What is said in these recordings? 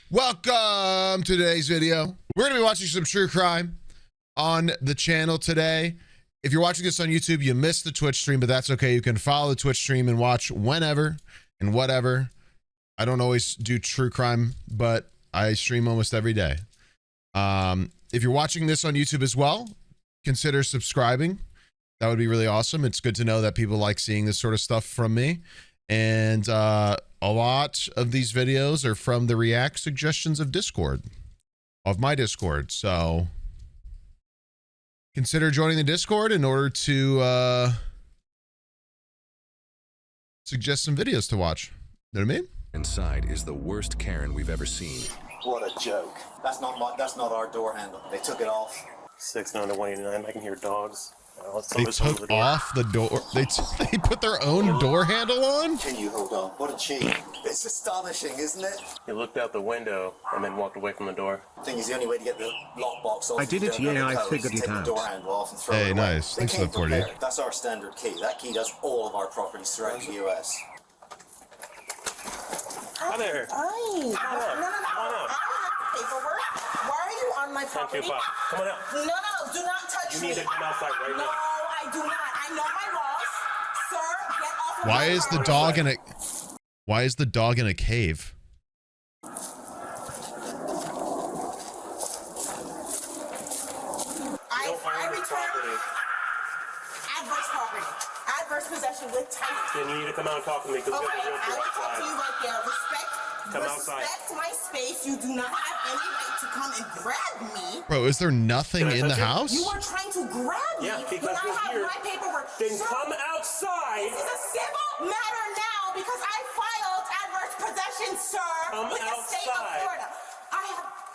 Welcome to today's video. We're going to be watching some true crime on the channel today. If you're watching this on YouTube, you missed the Twitch stream, but that's okay. You can follow the Twitch stream and watch whenever and whatever. I don't always do true crime, but I stream almost every day. If you're watching this on YouTube as well, consider subscribing. That would be really awesome. It's good to know that people like seeing this sort of stuff from me. And a lot of these videos are from the React suggestions of Discord, of my Discord. So consider joining the Discord in order to suggest some videos to watch. You know what I mean? Inside is the worst Karen we've ever seen. What a joke. That's not our door handle. They took it off. 6'9" to 189. I can hear dogs. They took off the door. They put their own door handle on? Can you hold on? What a cheat. It's astonishing, isn't it? He looked out the window and then walked away from the door. I think it's the only way to get the lockbox off. I did it, yeah, I figured it out. The door handle off and throw it Hey, away. nice. They Thanks for came the from 40. there. That's our standard key. That key does all of our properties throughout the US. Hi there. Hi. No. I don't have paperwork. Why are you on my property? 1025. Come on out. No, do not touch me. You need to come outside right No, now. I do not. I know my laws. Sir, get off of Why my is the property. dog in a Why is the dog in a cave? I return adverse property. Adverse possession with title. Then you need to come out and talk to me because Okay, we have a real I will talk to outside. you right there. Come outside. Respect my space. You do not have any right to come and grab me. Bro, is there nothing Can I in the touch you? house? You are trying to grab me Yeah, because when I we're have here. my paperwork. Then Sir, come outside. this is a civil matter now because I filed adverse possession, sir, Come with the state of outside. Florida.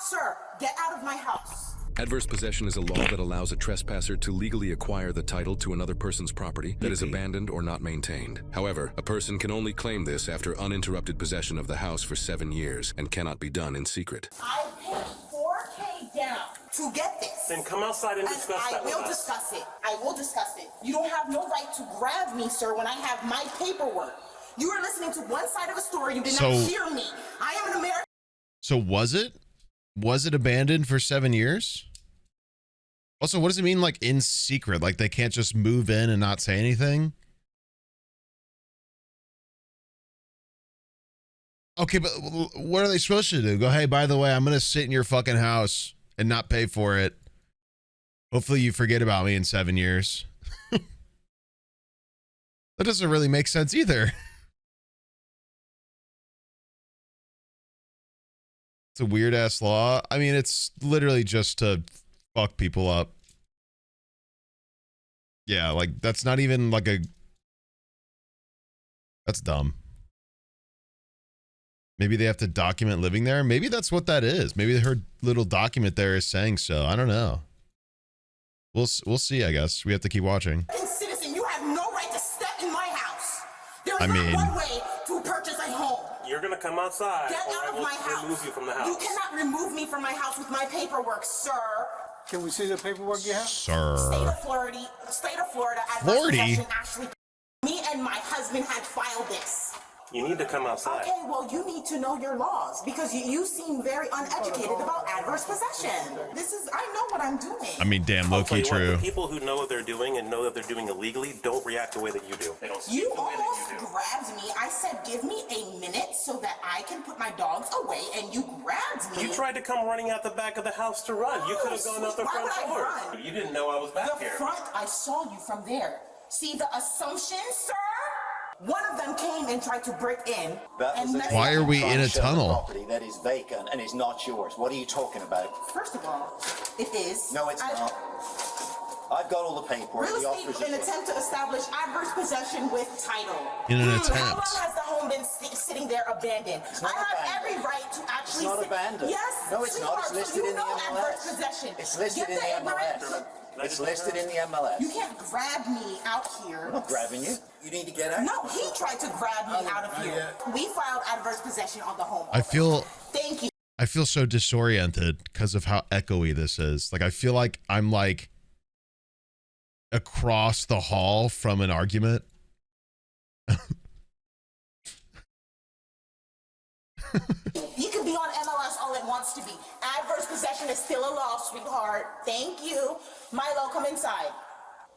Sir, get out of my house. Adverse possession is a law that allows a trespasser to legally acquire the title to another person's property that is abandoned or not maintained. However, a person can only claim this after uninterrupted possession of the house for 7 years and cannot be done in secret. I paid $4K down to get this. Then come outside and And discuss I that with will us. discuss it. I will discuss it. You don't have no right to grab me, sir, when I have my paperwork. You are listening to one side of a story. You did not hear me. I am an American. So was it? Was it abandoned for 7 years? Also, what does it mean, like, in secret? Like, they can't just move in and not say anything? Okay, but what are they supposed to do? Go, hey, by the way, I'm going to sit in your fucking house and not pay for it. Hopefully you forget about me in 7 years. That doesn't really make sense either. It's a weird ass law. I mean, it's literally just to fuck people up. Yeah, like that's not even like a. That's dumb. Maybe they have to document living there. Maybe that's what that is. Maybe her little document there is saying so. I don't know. We'll see. I guess we have to keep watching. Citizen, you have no right to step in my house. There is I not mean- one way to purchase a home. You're going to come outside Get or I out of will my house. remove you from the house. You cannot remove me from my house with my paperwork, sir. Can we see the paperwork you have? State Sir. of Florida, adverse Florida? possession actually. Me and my husband had filed this. You need to come outside. Okay, well, you need to know your laws because you seem very uneducated about adverse possession. I know what I'm doing. I mean, damn, I'll tell low-key you what, true. the people who know what they're doing and know that they're doing illegally don't react the way that you do. They don't speak You the way almost that you do. grabbed me. I said, give me a minute so that I can put my dogs away, and you grabbed me. You tried to come running out the back of the house to run. You could have gone out the Why front would I door. run? You didn't know I was back The here. front, I saw you from there. See the assumption, sir? One of them came and tried to break in. Why are we in a tunnel? Property that is vacant and is not yours. What are you talking about? First of all, it is. No, it's not. I've got all the paperwork. Real The offers estate, an are- attempt to establish adverse possession with title. In an How attempt. long has the home been sitting there abandoned? not I have abandoned. every right to actually. not sit- abandoned. Yes. No, it's not. It's sweetheart, listed so you in the know MLS. adverse possession. It's listed Get in the ignorant- MLS. It's listed in the MLS. You can't grab me out here. I'm not grabbing you. You need to get out. No, he tried to grab me out of here. We filed adverse possession on the home. I feel Thank you. I feel so disoriented because of how echoey this is. Like, I feel like I'm like across the hall from an argument. He could be on MLS all wants to be. Adverse possession is still a law, sweetheart. Thank you. Milo, come inside.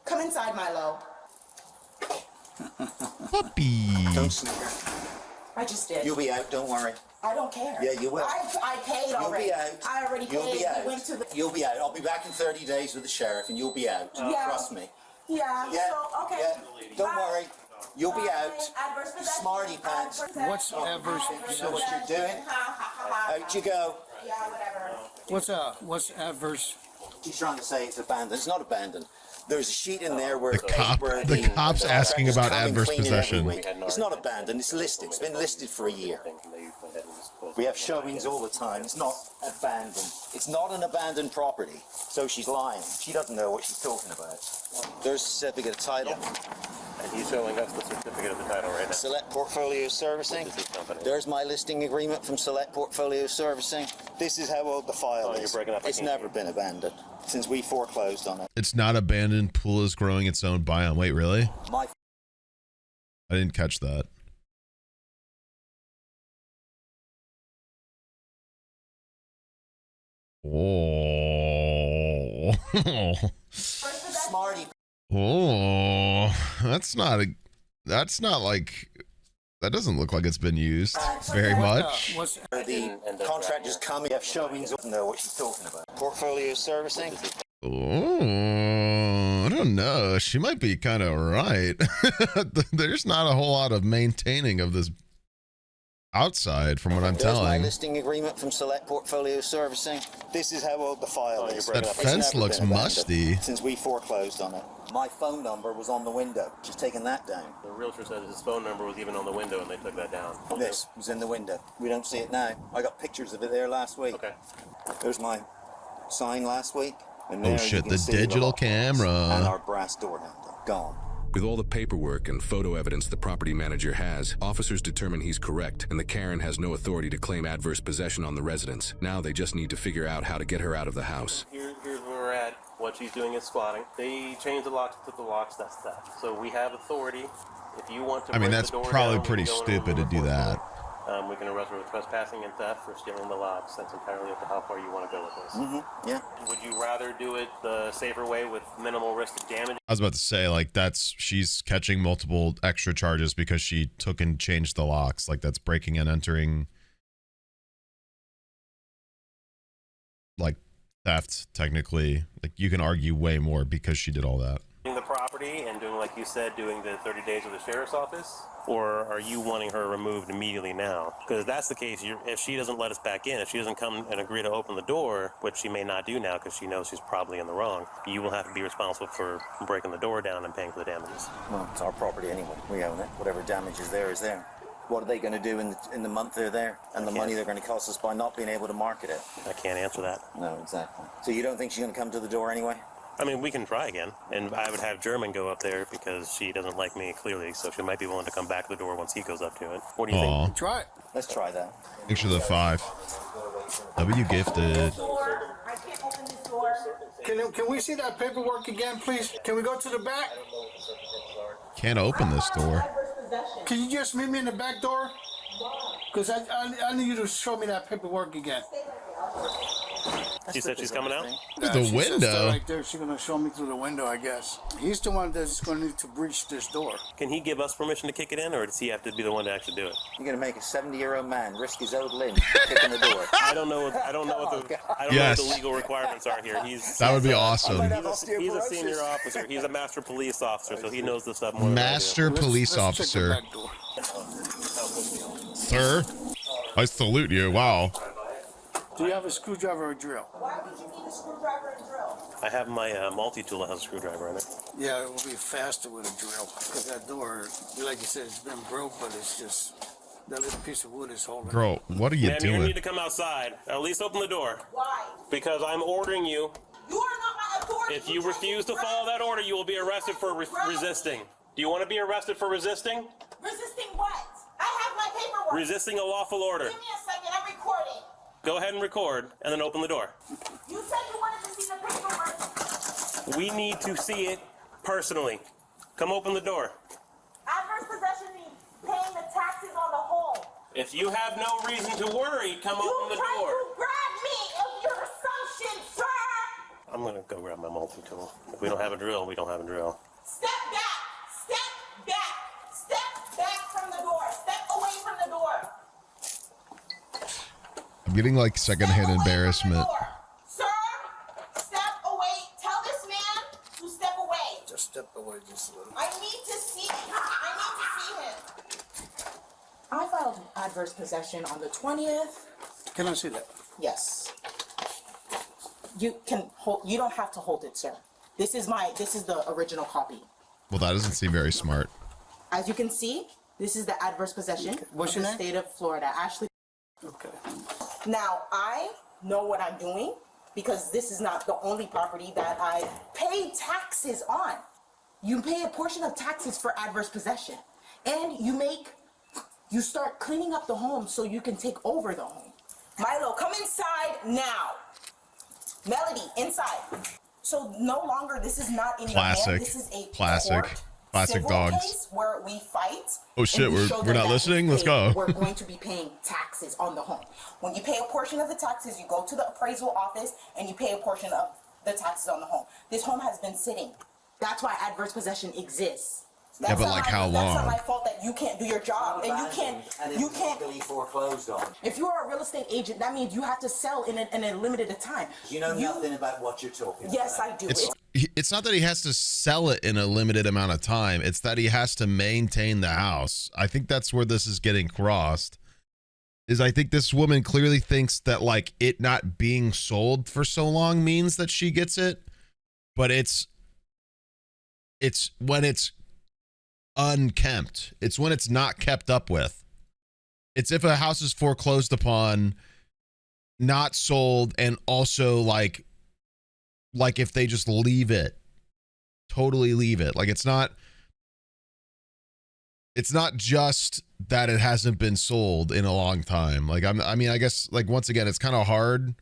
Come inside, Milo. Puppy. Don't snigger. I just did. You'll be out, don't worry. I don't care. Yeah, you will. I paid already. You'll be out. I already You'll paid. be out. We went to the... You'll be out. I'll be back in 30 days with the sheriff and you'll be out. Yeah. Trust me. Yeah, Yeah. so, okay. Yeah. Don't Bye. worry. You'll be Bye. out. Adverse possession. Smarty pants. What's adverse You know what you're doing? Out you go. Yeah, whatever. What's adverse? She's trying to say it's abandoned. It's not abandoned. There's a sheet in there where The cop's asking about adverse possession. It's not abandoned. It's listed. It's been listed for a year. We have showings all the time. It's not abandoned. It's not an abandoned property. So she's lying. She doesn't know what she's talking about. There's a certificate of title. And he's showing us the certificate of the title right now. Select Portfolio Servicing. There's my listing agreement from Select Portfolio Servicing. This is how old the file is. You're breaking up. It's never been abandoned since we foreclosed on it. It's not abandoned. Pool is growing its own biome. Wait, really? My I didn't catch that. Oh. Smarty. Oh. That's not like, that doesn't look like it's been used very much. What's The contractors come. We have showings. Don't know what she's talking about. Portfolio Servicing. Oh, I don't know. She might be kind of right. There's not a whole lot of maintaining of this outside from what I'm There's my telling. listing agreement from Select Portfolio Servicing. This is how old the file is. That It's fence never looks been abandoned musty. since we foreclosed on it. My phone number was on the window. She's taken that down. The realtor said his phone number was even on the window and they took that down. This was in the window. We don't see it now. I got pictures of it there last week. Okay. There's my sign last week. And Oh there shit, you can the see digital lock box camera. and our brass door handle. Gone. With all the paperwork and photo evidence the property manager has, officers determine he's correct, and the Karen has no authority to claim adverse possession on the residence. Now they just need to figure out how to get her out of the house. Here's where we're at. What she's doing is squatting. They changed the locks, took the locks, that's that. So we have authority. If you want to I mean, break that's the door probably down, we pretty can go in stupid to and do report that. it. We can arrest her with trespassing and theft for stealing the locks. That's entirely up to how far you want to go with this. Yeah. Would you rather do it the safer way with minimal risk of damage? I was about to say, like, she's catching multiple extra charges because she took and changed the locks. Like, that's breaking and entering, like, theft, technically. Like, you can argue way more because she did all that. The property and doing, like you said, doing the 30 days with the sheriff's office? Or are you wanting her removed immediately now? Because if that's the case, if she doesn't let us back in, if she doesn't come and agree to open the door, which she may not do now because she knows she's probably in the wrong, you will have to be responsible for breaking the door down and paying for the damages. Well, it's our property anyway. We own it. Whatever damage is there is there. What are they going to do in the month they're there? And the money they're going to cost us by not being able to market it? I can't answer that. No, exactly. So you don't think she's going to come to the door anyway? I mean, we can try again, and I would have German go up there because she doesn't like me, clearly, so she might be willing to come back to the door once he goes up to it. What do you Aw. think? try it? Let's try that. Picture the 5. W gifted. Door. I can't open this door. Can we see that paperwork again, please? Can we go to the back? Can't open this door. Adverse possession. Can you just meet me in the back door? Because I need you to show me that paperwork again. She said she's coming out? The She says window. right there. She's gonna show me through the window, I guess. He's the one that's going to need to breach this door. Can he give us permission to kick it in, or does he have to be the one to actually do it? You're going to make a 70-year-old man risk his old limbs kicking the door. I don't know what Yes. the legal requirements are here. That would be awesome. He's a senior officer. He's a master police officer, so he knows this stuff more than Master police Let's check the officer. back door. Sir, I salute you. Wow. Do you have a screwdriver or a drill? Why would you need a screwdriver and drill? I do. I have my multi-tool that has a screwdriver in it. Yeah, it will be faster with a drill. Because that door, like you said, it's been broke, but it's just that little piece of wood is holding. Girl, what are you Ma'am, you're gonna doing? need to come outside. At least open the door. Why? Because I'm ordering you. You are not my authority. If you refuse to follow that order, you will be arrested for resisting. Do you want to be arrested for resisting? Resisting what? I have my paperwork. Resisting a lawful order. Give me a second. I'm recording. Go ahead and record, and then open the door. You said you wanted to see the paperwork. We need to see it personally. Come open the door. Adverse possession means paying the taxes on the home. If you have no reason to worry, come open the You tried door. to grab tool. If we don't have a drill, we don't have a drill. Step back. Step back. Step back from the door. Step away from the door. I'm getting like secondhand Step away from the embarrassment. door. Sir, step away. Tell this man to step away. Just step away just a little. I need to see him. I filed adverse possession on the 20th. Can I see that? Yes. You can hold. You don't have to hold it, sir. This is the original copy. Well, that doesn't seem very smart. As you can see, this is the adverse possession What's of your the name? state of Florida. Ashley. Okay. Now, I know what I'm doing because this is not the only property that I pay taxes on. You pay a portion of taxes for adverse possession, and you start cleaning up the home so you can take over the home. Milo, come inside now. Melody, inside. So no longer, this is not in your hand. Classic. This is a Classic. court Classic civil dogs. case where we fight. Oh shit, and we we're show not them that listening? we Let's pay- go. We're going to be paying taxes on the home. When you pay a portion of the taxes, you go to the appraisal office and you pay a portion of the taxes on the home. This home has been sitting. That's why adverse possession exists. That's but not like my- how That's not long? my fault that you can't do your job and you can't. legally foreclosed on. If you are a real estate agent, that means you have to sell in a limited time. You know nothing about what you're talking Yes, about. I do. It's not that he has to sell it in a limited amount of time. It's that he has to maintain the house. I think that's where this is getting crossed. Is I think this woman clearly thinks that like it not being sold for so long means that she gets it, but it's when it's unkempt. It's when it's not kept up with. It's if a house is foreclosed upon, not sold, and also like if they just leave it, totally leave it. Like it's not just that it hasn't been sold in a long time. Like I mean, I guess like once again, it's kind of hard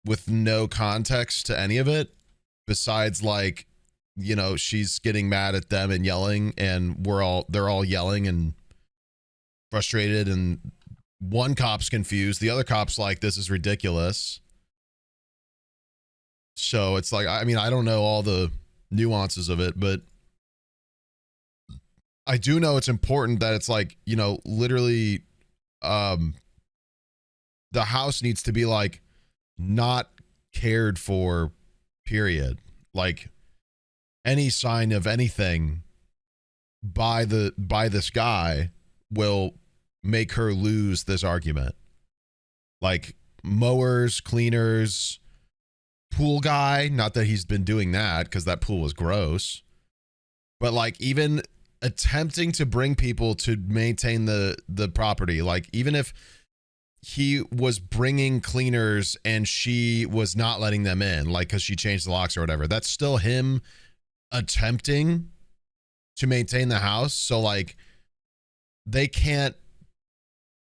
with no context to any of it besides like, you know, she's getting mad at them and yelling and they're all yelling and frustrated, and one cop's confused, the other cop's like, this is ridiculous. So it's like, I mean, I don't know all the nuances of it, but I do know it's important that it's like, you know, literally the house needs to be like not cared for, period. Like any sign of anything by this guy will make her lose this argument. Like mowers, cleaners, pool guy, not that he's been doing that because that pool was gross, but like even attempting to bring people to maintain the property, like even if he was bringing cleaners and she was not letting them in, like because she changed the locks or whatever, that's still him attempting to maintain the house. So like they can't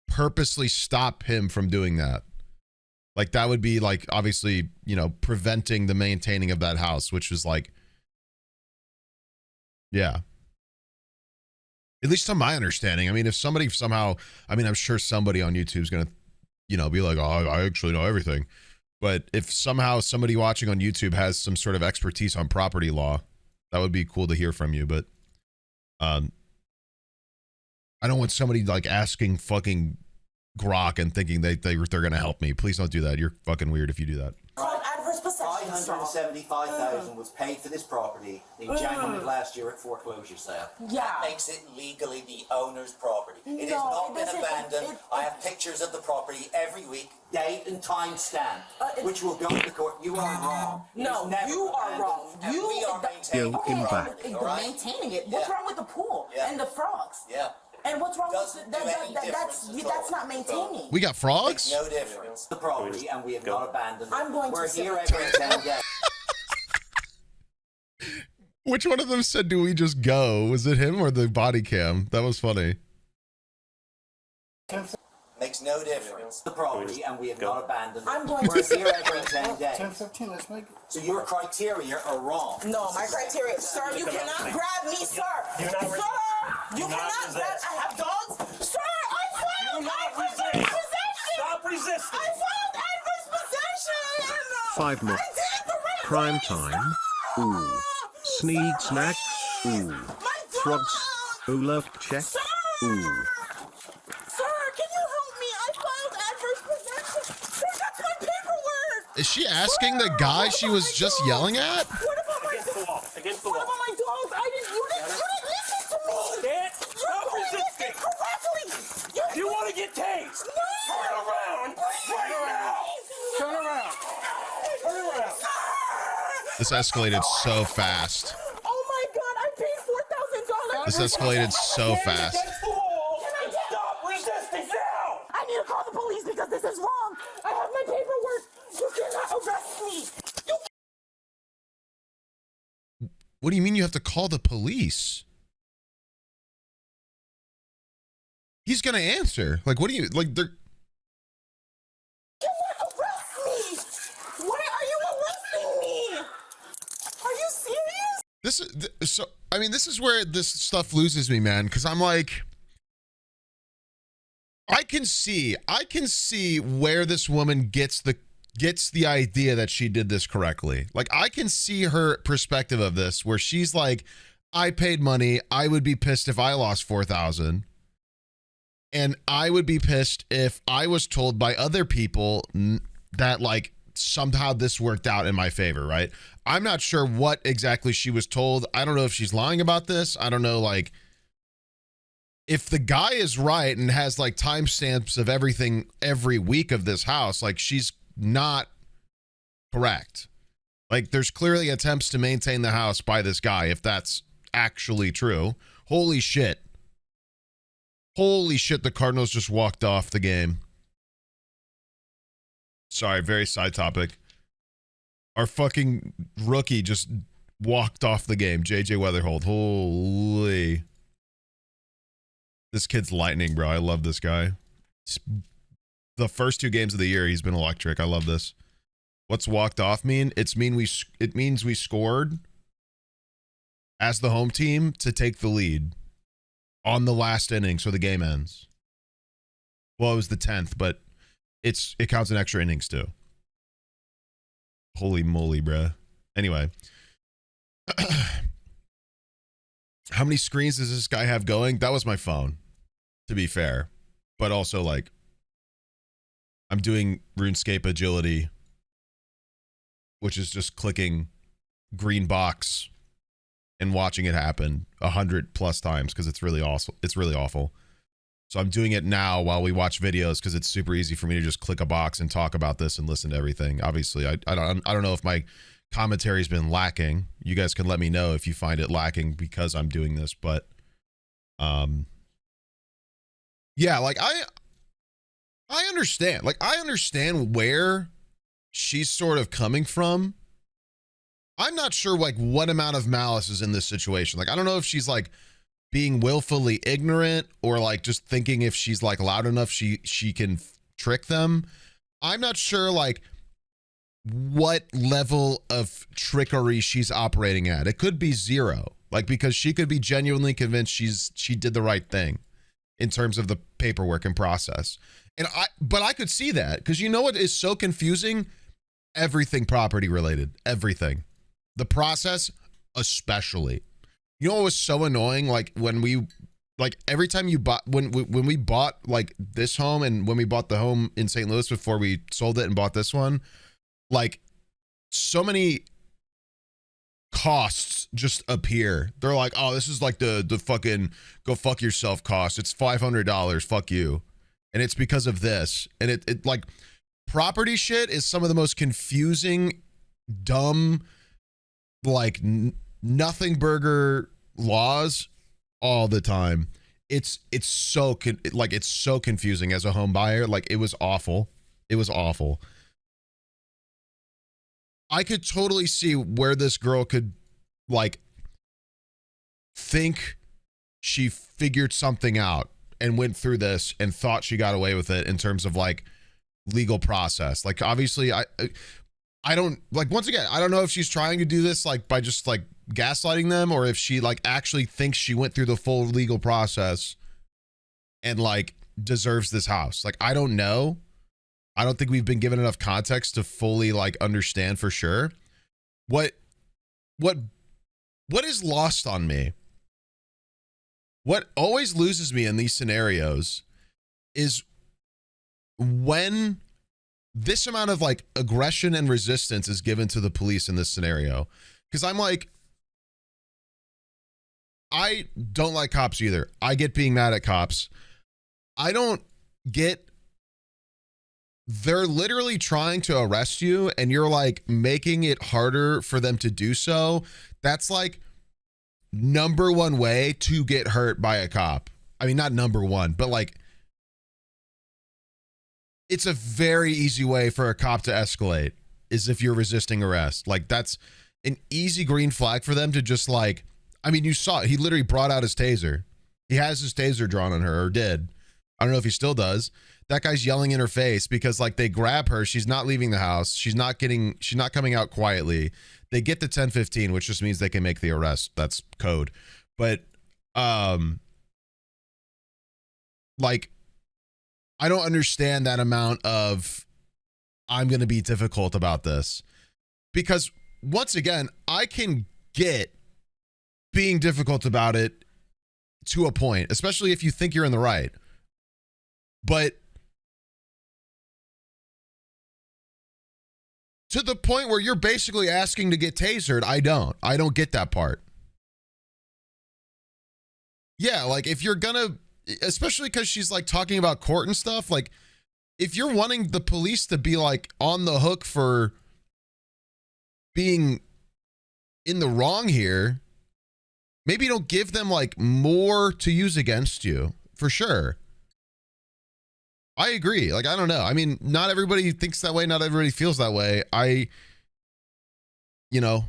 purposely stop him from doing that. Like that would be like obviously, you know, preventing the maintaining of that house, which was like, yeah. At least to my understanding. I mean, if somebody somehow, I mean, I'm sure somebody on YouTube is going to, you know, be like, oh, I actually know everything. But if somehow somebody watching on YouTube has some sort of expertise on property law, that would be cool to hear from you. But I don't want somebody like asking fucking Grok and thinking they're going to help me. Please don't do that. You're fucking weird if you do that. Called adverse possession. $575,000 was paid for this property in January of last year at foreclosure sale. Yeah. That makes it legally the owner's property. It has No, not it been doesn't. abandoned. I have pictures of the property every week, date and time stamp, which will go to court. You are wrong. It No, is never you are abandoned, wrong. and You we are maintaining okay, the property, and all right? maintaining it. What's Yeah. wrong with the pool Yeah. and the frogs? Yeah. And what's wrong Doesn't with do any difference at all. that's not maintaining. We got frogs? No difference. The property, and we have not abandoned it. I'm going to We're sit here with every 10 days. Which one of them said, do we just go? Was it him or the body cam? That was funny. Makes no difference. The property, and we have not abandoned it. I'm going We're to here every 10 days. 10:15, let's make it. So your criteria are wrong. No, my criteria, sir. You cannot grab me, sir. Do not resist. Sir, you Do not cannot grab. resist. I have dogs. Sir, I filed adverse possession. Stop resisting. I filed adverse possession. 5 more. I did the right crime time. Ooh. Sneegsnag. Ooh. Frogs. Ooh, love check. Sir! Ooh. Sir, can you help me? I filed adverse possession. Sir, that's my paperwork. Is she asking the guy she was just yelling at? What about my Against the dog? wall. Against the What wall. about my dogs? You didn't listen to me. Stand. You're Stop doing resisting. this incorrectly. You want to get tased? No. Turn around right now. Turn around. Turn around. This escalated so fast. Oh my God! I paid $4,000. This escalated so fast. Against the wall. And stop resisting now. I need to call the police because this is wrong. I have my paperwork. You cannot arrest me. What do you mean you have to call the police? He's gonna answer. Like, what do you like? They're You cannot arrest me. Why are you arresting me? Are you serious? this is so. I mean, this is where this stuff loses me, man. Because I'm like, I can see where this woman gets the idea that she did this correctly. Like, I can see her perspective of this, where she's like, I paid money. I would be pissed if I lost 4,000. And I would be pissed if I was told by other people that like somehow this worked out in my favor, right? I'm not sure what exactly she was told. I don't know if she's lying about this. I don't know, like, if the guy is right and has like timestamps of everything every week of this house, like, she's not correct. Like, there's clearly attempts to maintain the house by this guy, if that's actually true. Holy shit. Holy shit, the Cardinals just walked off the game. Sorry, very side topic. Our fucking rookie just walked off the game. JJ Weatherhold. Holy. This kid's lightning, bro. I love this guy. The first 2 games of the year, he's been electric. I love this. What's walked off mean? It means we scored as the home team to take the lead on the last inning, so the game ends. Well, it was the 10th, but it counts in extra innings too. Holy moly, bruh. Anyway. How many screens does this guy have going? That was my phone, to be fair. But also, like, I'm doing RuneScape agility, which is just clicking green box and watching it happen 100+ times because it's really awesome. It's really awful. So I'm doing it now while we watch videos because it's super easy for me to just click a box and talk about this and listen to everything. Obviously, I don't know if my commentary's been lacking. You guys can let me know if you find it lacking because I'm doing this, but yeah, like I understand. Like, I understand where she's sort of coming from. I'm not sure like what amount of malice is in this situation. Like, I don't know if she's like being willfully ignorant or like just thinking if she's like loud enough she can trick them. I'm not sure like what level of trickery she's operating at. It could be 0, like, because she could be genuinely convinced she did the right thing in terms of the paperwork and process. But I could see that, because you know what is so confusing? Everything property related, everything. The process, especially. You know what was so annoying? Like, when we, like, every time you bought, when we bought like this home and when we bought the home in St. Louis before we sold it and bought this one, like, so many costs just appear. They're like, oh, this is like the fucking go fuck yourself cost. It's $500. Fuck you. And it's because of this. And it like, property shit is some of the most confusing, dumb, like nothing burger laws all the time. It's so confusing as a home buyer. Like, it was awful. It was awful. I could totally see where this girl could like think she figured something out and went through this and thought she got away with it in terms of like legal process. Like, obviously I don't, like, once again, I don't know if she's trying to do this like by just like gaslighting them, or if she like actually thinks she went through the full legal process and like deserves this house. Like, I don't know. I don't think we've been given enough context to fully like understand for sure. what what is lost on me, what always loses me in these scenarios is when this amount of like aggression and resistance is given to the police in this scenario. Because I'm like, I don't like cops either. I get being mad at cops. I don't get, they're literally trying to arrest you and you're like making it harder for them to do so. That's like number one way to get hurt by a cop. I mean, not number one, but like, it's a very easy way for a cop to escalate is if you're resisting arrest. Like that's an easy green flag for them to just like, I mean, you saw it. He literally brought out his taser. He has his taser drawn on her, or did. I don't know if he still does. That guy's yelling in her face because like they grab her. She's not leaving the house. She's not coming out quietly. They get to 10:15, which just means they can make the arrest. That's code. But like, I don't understand that amount of I'm going to be difficult about this, because once again, I can get being difficult about it to a point, especially if you think you're in the right. But to the point where you're basically asking to get tasered, I don't get that part. Yeah, like if you're gonna, especially because she's like talking about court and stuff, like if you're wanting the police to be like on the hook for being in the wrong here, maybe don't give them like more to use against you, for sure. I agree. Like, I don't know. I mean, not everybody thinks that way. Not everybody feels that way. You know,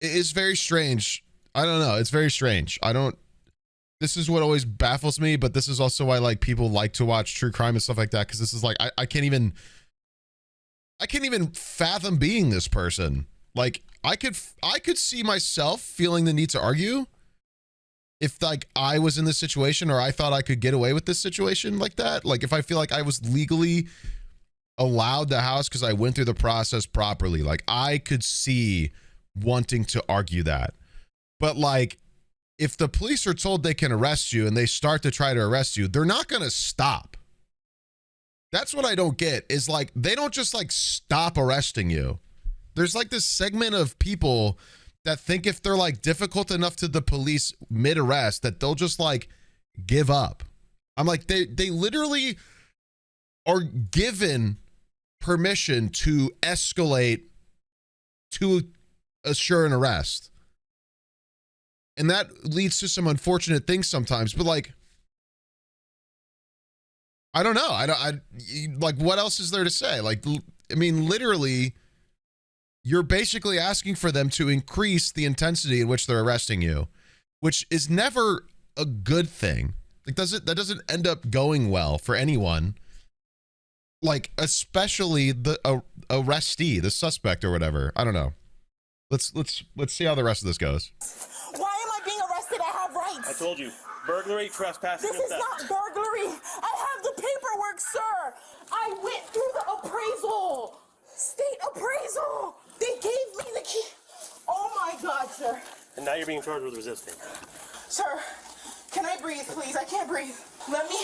it is very strange. I don't know. It's very strange. This is what always baffles me, but this is also why like people like to watch true crime and stuff like that. Cause this is like, I can't even fathom being this person. Like I could see myself feeling the need to argue if like I was in this situation, or I thought I could get away with this situation like that. Like if I feel like I was legally allowed the house because I went through the process properly, like I could see wanting to argue that. But like, if the police are told they can arrest you and they start to try to arrest you, they're not going to stop. That's what I don't get, is like, they don't just like stop arresting you. There's like this segment of people that think if they're like difficult enough to the police mid arrest that they'll just like give up. I'm like, they literally are given permission to escalate to assure an arrest. And that leads to some unfortunate things sometimes, but like, I don't know. I like, what else is there to say? Like, I mean, literally, you're basically asking for them to increase the intensity in which they're arresting you, which is never a good thing. Like, that doesn't end up going well for anyone. Like, especially the arrestee, the suspect or whatever. I don't know. Let's see how the rest of this goes. Why am I being arrested? I have rights. I told you, burglary, trespassing, This is not burglary. I have the paperwork, sir. I went through the appraisal. State appraisal. They gave me the key. Oh my God, sir. And now you're being charged with resisting. Sir, can I breathe, please? I can't breathe. Let me,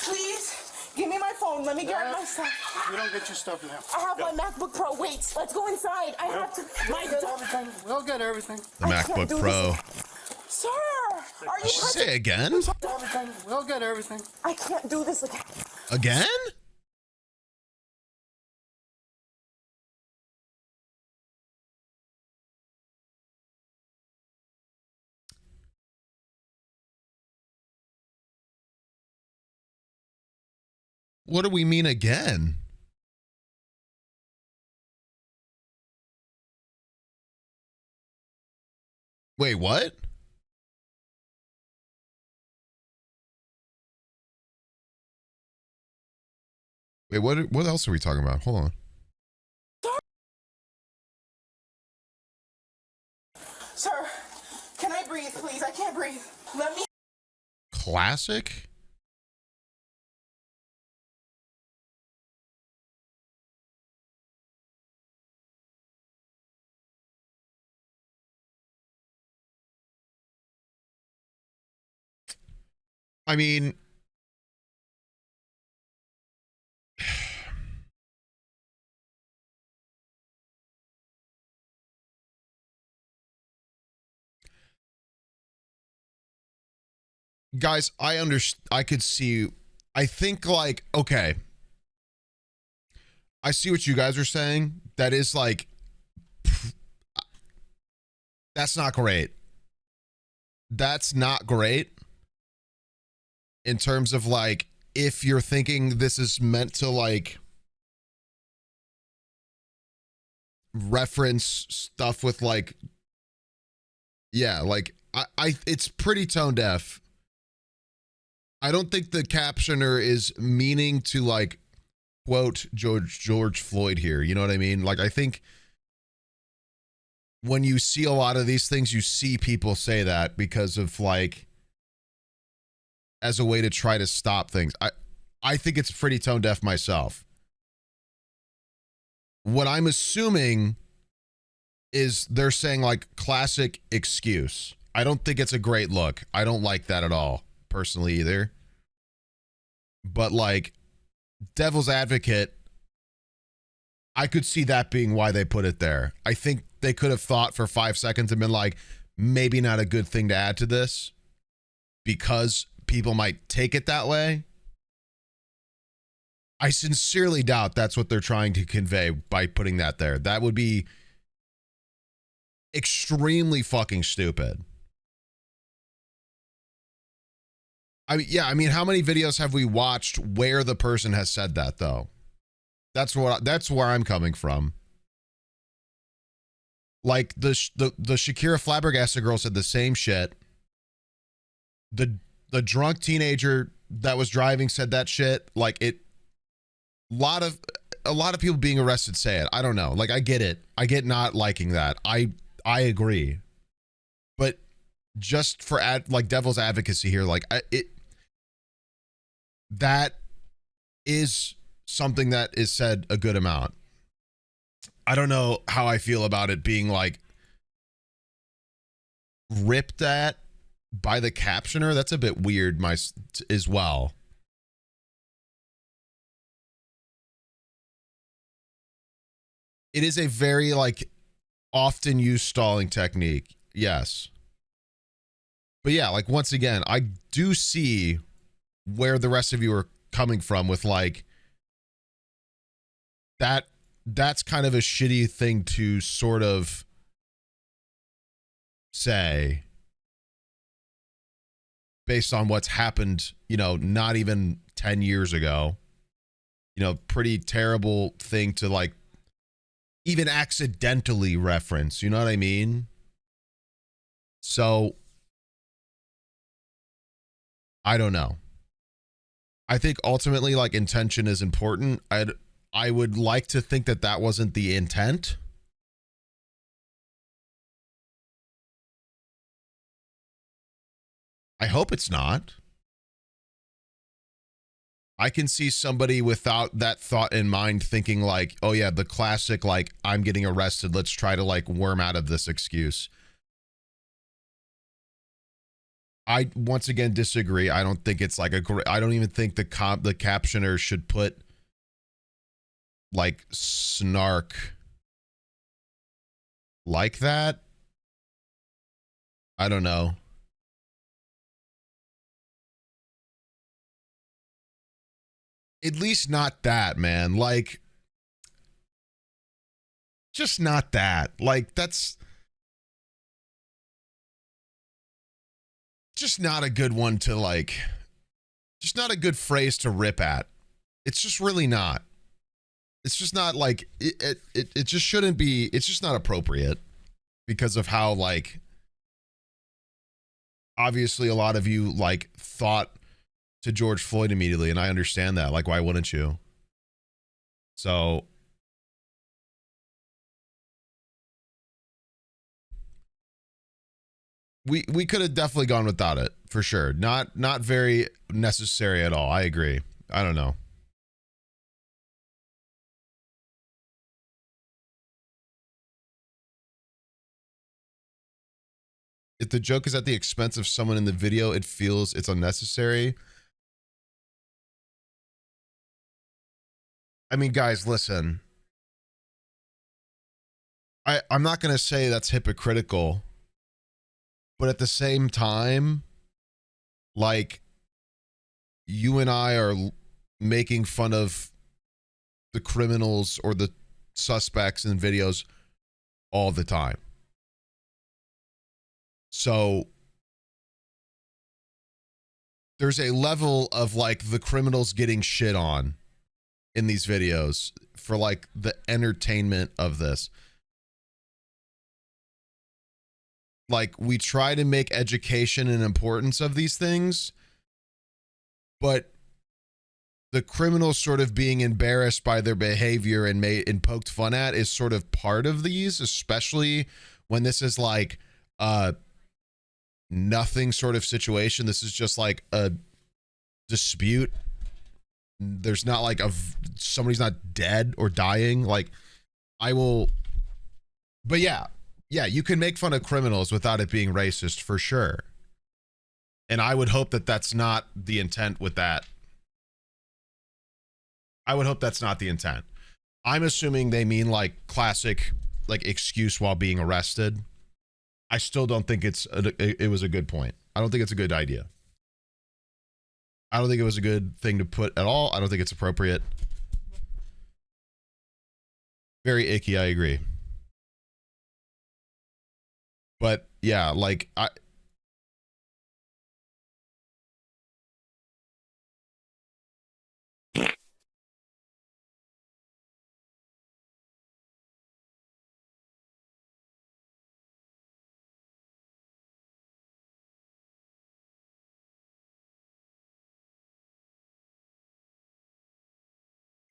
please, give me my phone. Let me get my stuff. You don't get your stuff now. I have my MacBook Pro. Wait, let's go inside. I have to. We'll get everything. The MacBook Pro. Sir, are you Say again? We'll get everything. I can't do this again. Again? What do we mean again? Wait, what? Wait, what else are we talking about? Hold on. Sir, can I breathe, please? I can't breathe. Let me. Classic? I mean, guys, I could see, I think like, okay, I see what you guys are saying. That is like, that's not great. That's not great in terms of like, if you're thinking this is meant to like reference stuff with like, yeah, like I it's pretty tone deaf. I don't think the captioner is meaning to like quote George Floyd here. You know what I mean? Like, I think when you see a lot of these things, you see people say that because of like, as a way to try to stop things. I think it's pretty tone deaf myself. What I'm assuming is they're saying like classic excuse. I don't think it's a great look. I don't like that at all, personally, either. But like, devil's advocate, I could see that being why they put it there. I think they could have thought for 5 seconds and been like, maybe not a good thing to add to this because people might take it that way. I sincerely doubt that's what they're trying to convey by putting that there. That would be extremely fucking stupid. I mean, yeah, I mean, how many videos have we watched where the person has said that though? That's where I'm coming from. Like the Shakira Flabbergasted girl said the same shit. The drunk teenager that was driving said that shit. Like, it, a lot of people being arrested say it. I don't know. Like, I get it. I get not liking that. I agree. But just for like devil's advocacy here, like that is something that is said a good amount. I don't know how I feel about it being like ripped at by the captioner. That's a bit weird as well. It is a very like often used stalling technique. Yes. But yeah, like once again, I do see where the rest of you are coming from with like that's kind of a shitty thing to sort of say based on what's happened, you know, not even 10 years ago. You know, pretty terrible thing to like even accidentally reference, you know what I mean? So I don't know. I think ultimately like intention is important. I would like to think that that wasn't the intent. I hope it's not. I can see somebody without that thought in mind thinking like, oh yeah, the classic, like, I'm getting arrested, let's try to like worm out of this excuse. I once again disagree. I don't think it's like I don't even think the captioner should put like snark like that. I don't know. At least not that, man. Like, just not that. Like, that's just not a good one to like, just not a good phrase to rip at. It's just really not. It's just not like, it just shouldn't be, it's just not appropriate because of how like, obviously a lot of you like thought to George Floyd immediately. And I understand that. Like, why wouldn't you? So we could have definitely gone without it for sure. Not very necessary at all. I agree. I don't know. if the joke is at the expense of someone in the video, it feels it's unnecessary. I mean, guys, listen. I'm not going to say that's hypocritical, but at the same time, like, you and I are making fun of the criminals or the suspects in videos all the time. So there's a level of like the criminals getting shit on in these videos for like the entertainment of this. Like, we try to make education and importance of these things, but the criminals sort of being embarrassed by their behavior and poked fun at is sort of part of these, especially when this is like nothing sort of situation. This is just like a dispute. There's not like somebody's not dead or dying. Like, but yeah, you can make fun of criminals without it being racist for sure. And I would hope that that's not the intent with that. I would hope that's not the intent. I'm assuming they mean like classic, like excuse while being arrested. I still don't think it was a good point. I don't think it's a good idea. I don't think it was a good thing to put at all. I don't think it's appropriate. Very icky, I agree. But yeah, like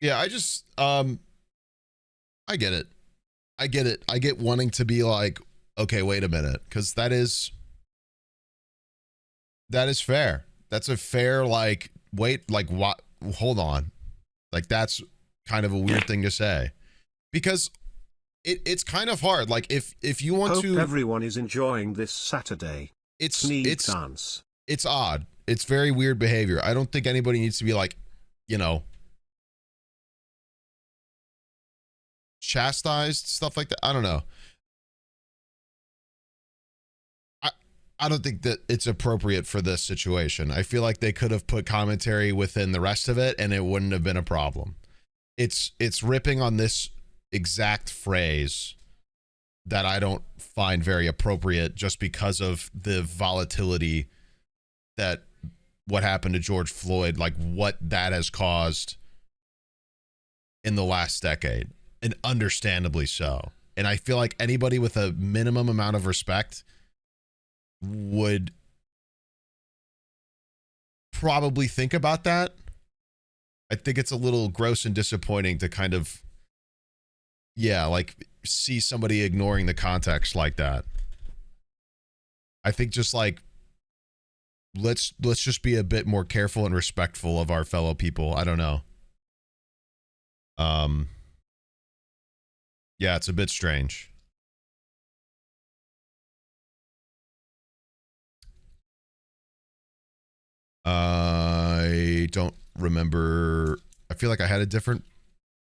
yeah, I get it. I get it. I get wanting to be like, okay, wait a minute, because that is fair. That's a fair, like, wait, like, what? Hold on, like, that's kind of a weird thing to say, because it's kind of hard. Like, if you want Hope to, everyone is enjoying this Saturday. it's Dance. It's odd. It's very weird behavior. I don't think anybody needs to be like, you know, chastised, stuff like that. I don't know. I don't think that it's appropriate for this situation. I feel like they could have put commentary within the rest of it and it wouldn't have been a problem. It's ripping on this exact phrase that I don't find very appropriate just because of the volatility that what happened to George Floyd, like what that has caused in the last decade, and understandably so. And I feel like anybody with a minimum amount of respect would probably think about that. I think it's a little gross and disappointing to kind of, yeah, like see somebody ignoring the context like that. I think just like, let's just be a bit more careful and respectful of our fellow people. I don't know. Yeah, it's a bit strange. I don't remember. I feel like I had a different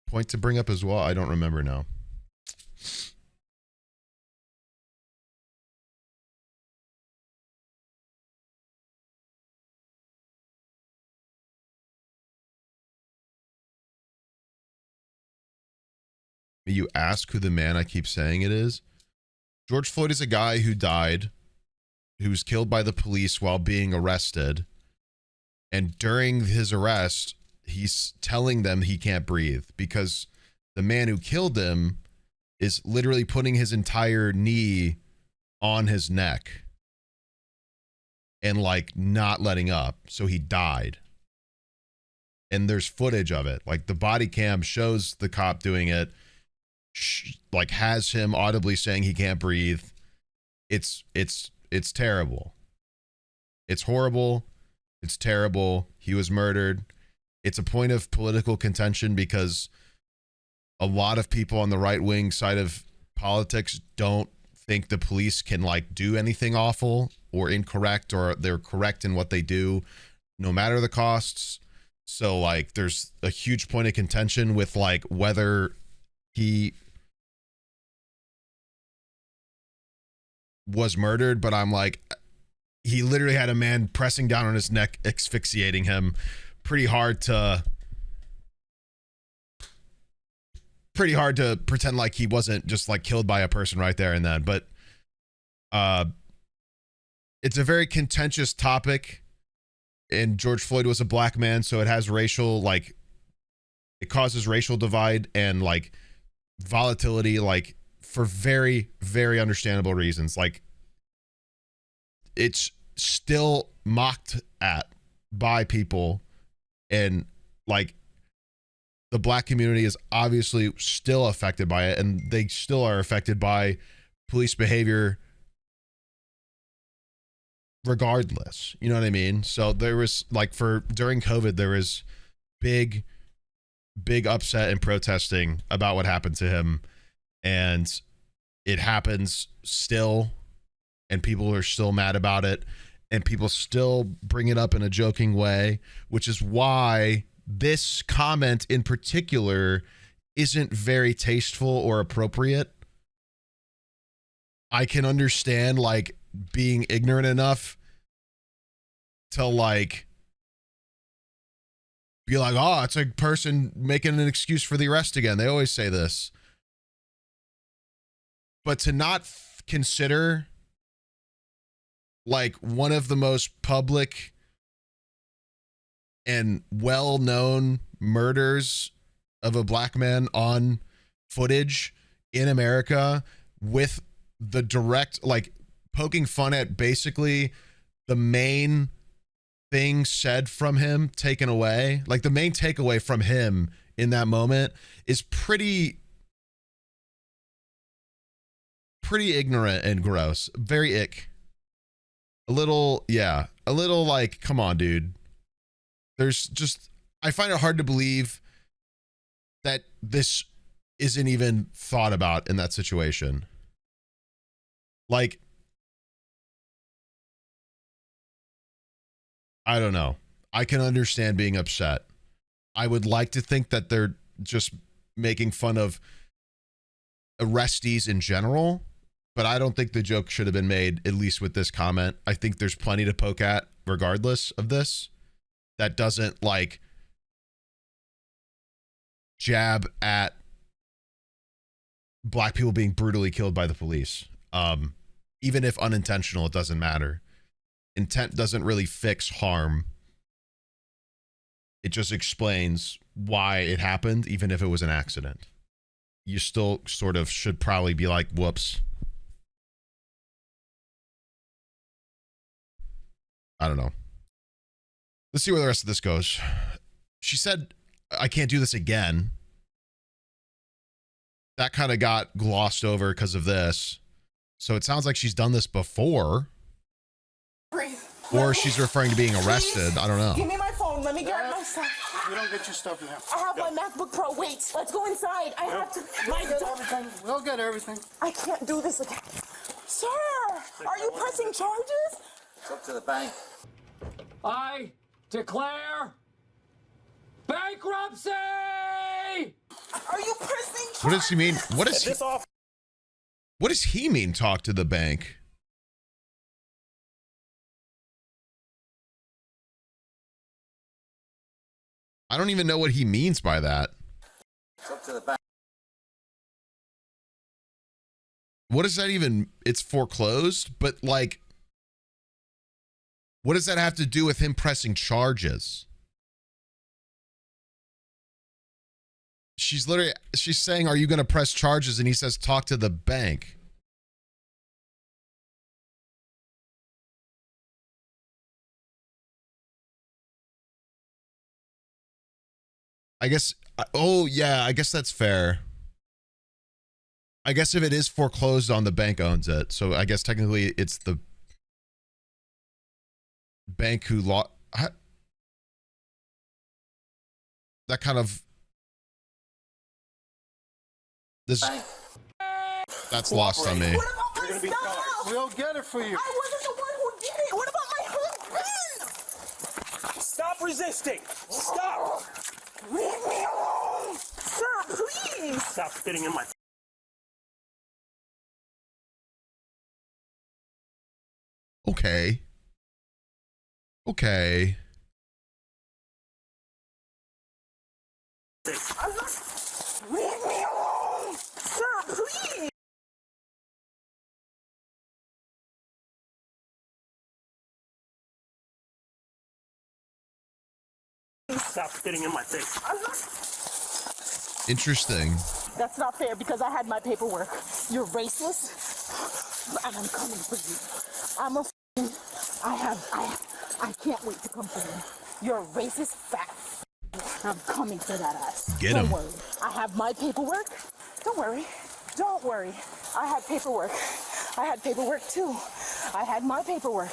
point to bring up as well. I don't remember now. You ask who the man I keep saying it is. George Floyd is a guy who died, who was killed by the police while being arrested. And during his arrest, he's telling them he can't breathe because the man who killed him is literally putting his entire knee on his neck and like not letting up. So he died. And there's footage of it. Like the body cam shows the cop doing it, like has him audibly saying he can't breathe. It's terrible. It's horrible. It's terrible. He was murdered. It's a point of political contention because a lot of people on the right wing side of politics don't think the police can like do anything awful or incorrect, or they're correct in what they do no matter the costs. So like there's a huge point of contention with like whether he was murdered, but I'm like, he literally had a man pressing down on his neck, asphyxiating him. Pretty hard to pretend like he wasn't just like killed by a person right there and then. But it's a very contentious topic, and George Floyd was a black man, so it has racial, like, it causes racial divide and like volatility, like for very, very understandable reasons. Like, it's still mocked at by people, and like the black community is obviously still affected by it, and they still are affected by police behavior regardless. You know what I mean? So there was like, during COVID, there was big upset and protesting about what happened to him, and it happens still, and people are still mad about it, and people still bring it up in a joking way, which is why this comment in particular isn't very tasteful or appropriate. I can understand like being ignorant enough to like be like, oh, it's a person making an excuse for the arrest again. They always say this. But to not consider like one of the most public and well-known murders of a black man on footage in America, with the direct, like, poking fun at basically the main thing said from him taken away. Like, the main takeaway from him in that moment is pretty ignorant and gross. Very ick. A little like, come on, dude. There's just, I find it hard to believe that this isn't even thought about in that situation. Like, I don't know. I can understand being upset. I would like to think that they're just making fun of arrestees in general, but I don't think the joke should have been made, at least with this comment. I think there's plenty to poke at regardless of this. That doesn't like jab at black people being brutally killed by the police. Even if unintentional, it doesn't matter. Intent doesn't really fix harm. It just explains why it happened, even if it was an accident. You still sort of should probably be like, whoops. I don't know. Let's see where the rest of this goes. She said, I can't do this again. That kind of got glossed over because of this. So it sounds like she's done this before. Breathe. Or she's referring to being arrested. Please. I don't know. Give me my phone. Let me grab my stuff. You don't get your stuff now. I have my MacBook Pro. Wait, let's go inside. I have to. We'll get everything. I can't do this again. Sir, are you pressing charges? It's up to the bank. I declare bankruptcy! Are you pressing charges? What does he mean? What does he mean, talk to the bank? I don't even know what he means by that. It's up to the bank. What does that even, it's foreclosed, but like, what does that have to do with him pressing charges? She's saying, are you going to press charges? And he says, talk to the bank. I guess, oh yeah, I guess that's fair. I guess if it is foreclosed on, the bank owns it. So I guess technically it's the bank who that kind of, that's lost on me. What about my going to be Stop! charged. We'll get it for you. I wasn't the one who did it. What about my husband? Stop resisting. Stop. Leave me alone, sir. Please. Stop spitting in my. Okay. Okay. I'm not. Leave me alone, sir. Please. Stop spitting in my face. I'm not. Interesting. That's not fair because I had my paperwork. You're racist, and I'm coming for you. I'm a. I can't wait to come for you. You're a racist fat. I'm coming for that ass. Get Don't him. worry. I have my paperwork. Don't worry. Don't worry. I had paperwork. I had paperwork too. I had my paperwork.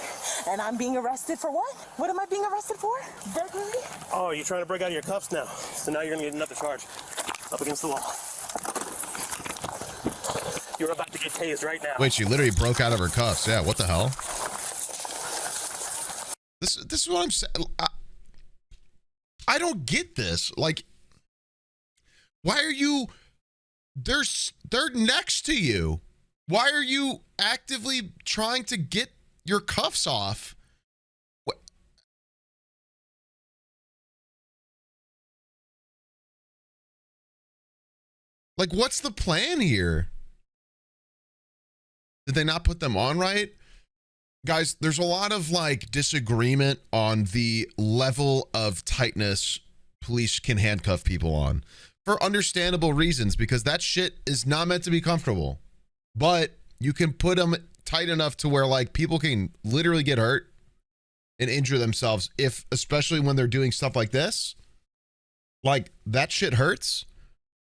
And I'm being arrested for what? What am I being arrested for? Burglary? Oh, you're trying to break out of your cuffs now. So now you're going to get another charge. Up against the wall. You're about to get tased right now. Wait, she literally broke out of her cuffs. Yeah, what the hell? This is what I'm saying. I don't get this. Like, why are you? They're next to you. Why are you actively trying to get your cuffs off? What? Like, what's the plan here? Did they not put them on right? Guys, there's a lot of like disagreement on the level of tightness police can handcuff people on for understandable reasons, because that shit is not meant to be comfortable. But you can put them tight enough to where like people can literally get hurt and injure themselves, if especially when they're doing stuff like this. Like, that shit hurts,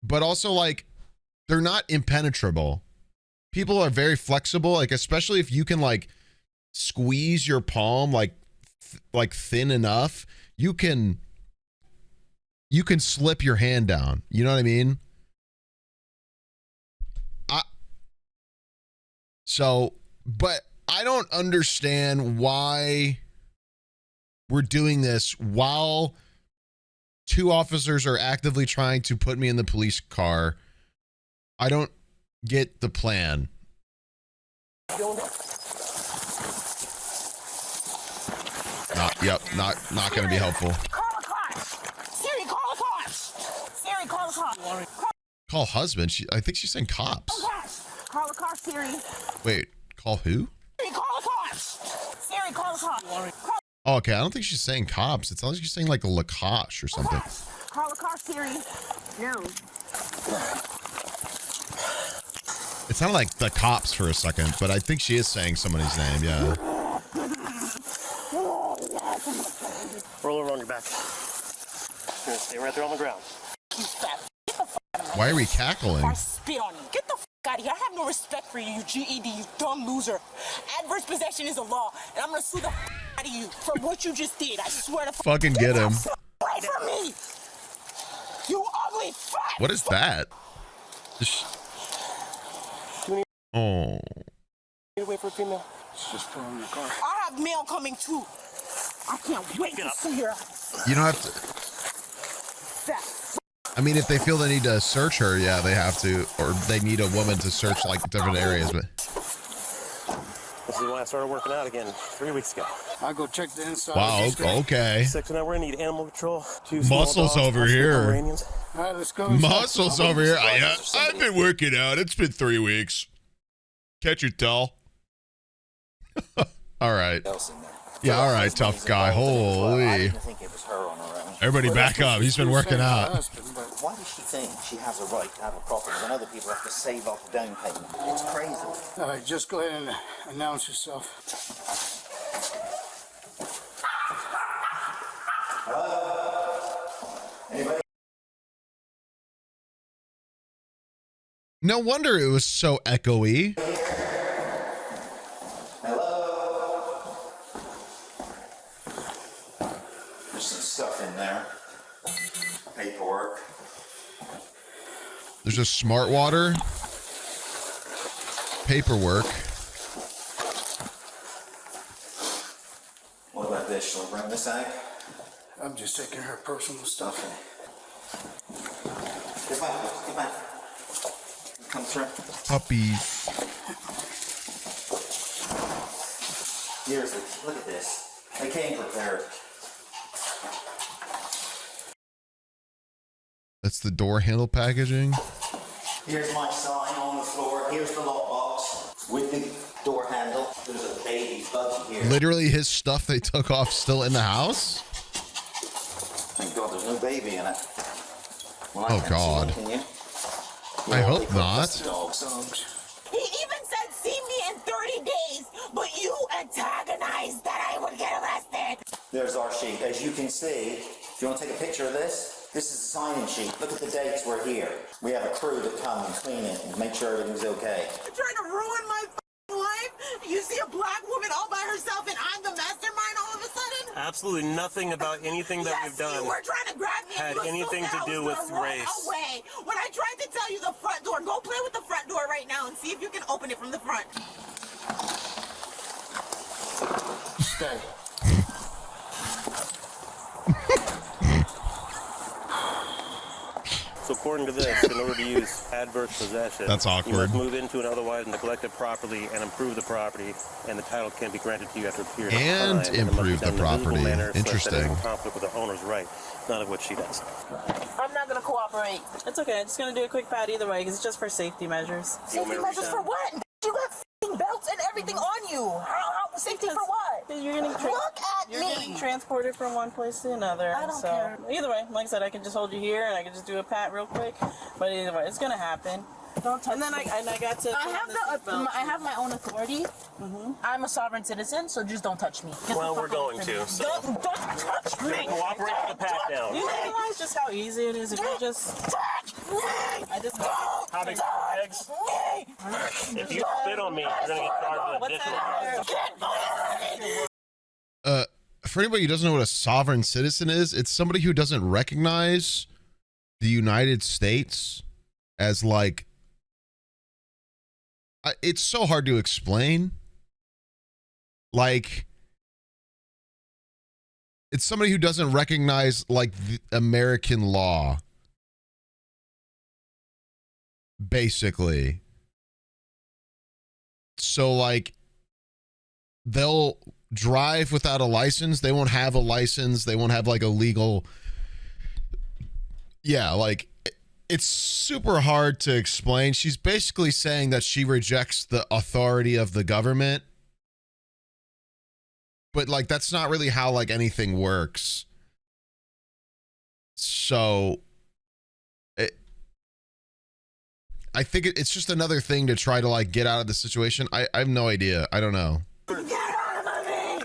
but also like they're not impenetrable. People are very flexible, like especially if you can like squeeze your palm like thin enough, you can slip your hand down. You know what I mean? But I don't understand why we're doing this while two officers are actively trying to put me in the police car. I don't get the plan. Not going to be helpful. Call the cops. Siri, call the cops. Siri, call the cops. Call husband. I think she's saying cops. Call the cops, Siri. Wait, call who? Siri, call the cops. Siri, call the cops. Oh, okay. I don't think she's saying cops. It sounds like she's saying like a Lacoste or something. Call the cops, Siri. No. It sounded like the cops for a second, but I think she is saying somebody's name. Yeah. Roll over on your back. You're going to stay right there on the ground. You fat. Get the fuck out of my Why are we cackling? I spit on you. Get the fuck out of here. I have no respect for you, you GED, you dumb loser. Adverse possession is a law, and I'm gonna sue the fuck out of you for what you just did. I swear to Fucking get him. Away from me. You ugly fat. What is that? Oh. You wait for a female. It's just put in the car. I have mail coming too. I can't wait to see your You don't have to. fat. I mean, if they feel they need to search her, yeah, they have to, or they need a woman to search like different areas. But This is when I started working out again 3 weeks ago. I'll go check the inside. wow, okay. Section that we're gonna need animal control. 2 small Muscles dogs, over 4 here. Pomeranians. All right, let's go. Muscles over here. I've been working out. It's been 3 weeks. Catch your tell. All right. Yeah, all right, tough guy. I Holy. didn't think it was her on her own. Everybody back up. He's been working out. Why does she think she has a right to have a property when other people have to save up a down payment? It's crazy. All right, just go ahead and announce yourself. Anybody? No wonder it was so echoey. Hello? There's some stuff in there. Paperwork. There's a smart water. Paperwork. additional bring this out. I'm just taking her personal stuff. Get back, get back. Come through. Puppies. Here's look at this. They came prepared. That's the door handle packaging. Here's my sign on the floor. Here's the lockbox with the door handle. There's a baby buggy here. Literally his stuff they took off still in the house? Thank God there's no baby in it. Well, Oh, God. Can you? I hope not. Dogs. He even said, see me in 30 days, but you antagonized that I would get arrested. There's our sheet. As you can see, if you want to take a picture of this, this is the sign-in sheet. Look at the dates we're here. We have a crew that come and clean it and make sure everything's okay. You're trying to ruin my life? You see a black woman all by herself and I'm the mastermind all of a sudden? Absolutely nothing about anything that we've done You were trying to grab me had and you anything assumed to that I do was with gonna run race. away. When I tried to tell you the front door, go play with the front door right now and see if you can open it from the front. Stay. So according to this, in order to use adverse possession, That's you awkward. must move into an otherwise neglected property and improve the property, and the title can be granted to you after a period And of time. It must be improve done the in a visible property. manner such that it is Interesting. in conflict with the owner's right, none of which she does. I'm not gonna cooperate. It's okay. I'm just gonna do a quick pat either way because it's just for safety measures. Safety measures for what? You got f***ing belts and everything on you. How safety for what? You're getting Look at you're me. getting transported from one place to another. I don't so care. either way, like I said, I can just hold you here and I can just do a pat real quick. But either way, it's gonna happen. Don't touch And then I got to. I have my own authority. I'm a sovereign citizen, so just don't touch me. Get the Well, fuck we're going away from to, me. so- Don't touch me. Cooperate with the pat down. You realize just how easy it is if you just. Touch me. I just. How big are your legs? If you spit on me, you're gonna get charged with What's additional. that? For anybody who doesn't know what a sovereign citizen is, it's somebody who doesn't recognize the United States as like, it's so hard to explain. Like, it's somebody who doesn't recognize like the American law, basically. So like, they'll drive without a license. They won't have a license. They won't have like a legal. Yeah, like it's super hard to explain. She's basically saying that she rejects the authority of the government. But like that's not really how like anything works. So I think it's just another thing to try to like get out of the situation. I have no idea. I don't know. Get out of me!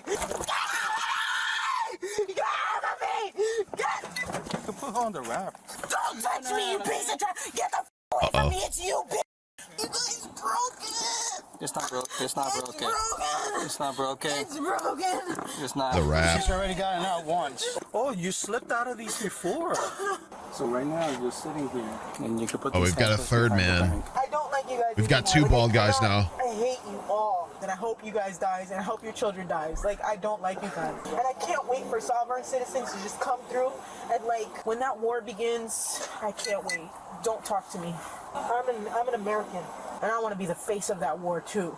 Get out of me! Get... You put her on the wrap. Don't touch me, you piece of trash! Get the f away from me! It's you, bitch! You guys broke it! It's not broke. It's not It's broken. broken! It's not broken. It's broken! It's not. The wrap. She's already gotten out once. Oh, you slipped out of these before. So right now you're sitting here, and you can put. Oh, these we've got a handcuffs third behind the man. bank. I don't like you guys. We've got anymore. two bald guys I now. I hate you all. And I hope you guys dies, and I hope your children dies. Like, I don't like you guys. And I can't wait for sovereign citizens to just come through. And like, when that war begins, I can't wait. Don't talk to me. I'm an American, and I want to be the face of that war too.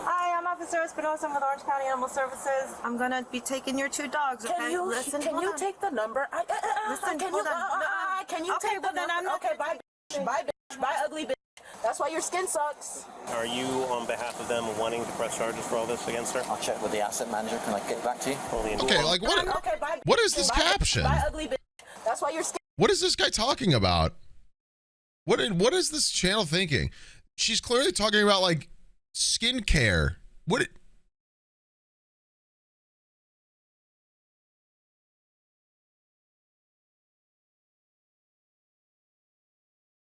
Hi, I'm Officer Espinosa with Orange County Animal Services. I'm gonna be taking your two dogs, okay? Can you hold on. take the number? Listen, Can hold you? on. Can you Okay, take the well, then number? I'm not Okay, bye, bitch. Bye, bitch. Bye, ugly bitch. That's why your skin sucks. Are you, on behalf of them, wanting to press charges for all this against her? I'll check with the asset manager. Can I get back to you? Only in Okay, like what? Okay, bye. What is this Bye, caption? Bye, ugly bitch. That's why your skin. What is this guy talking about? What is this channel thinking? She's clearly talking about like skincare. What?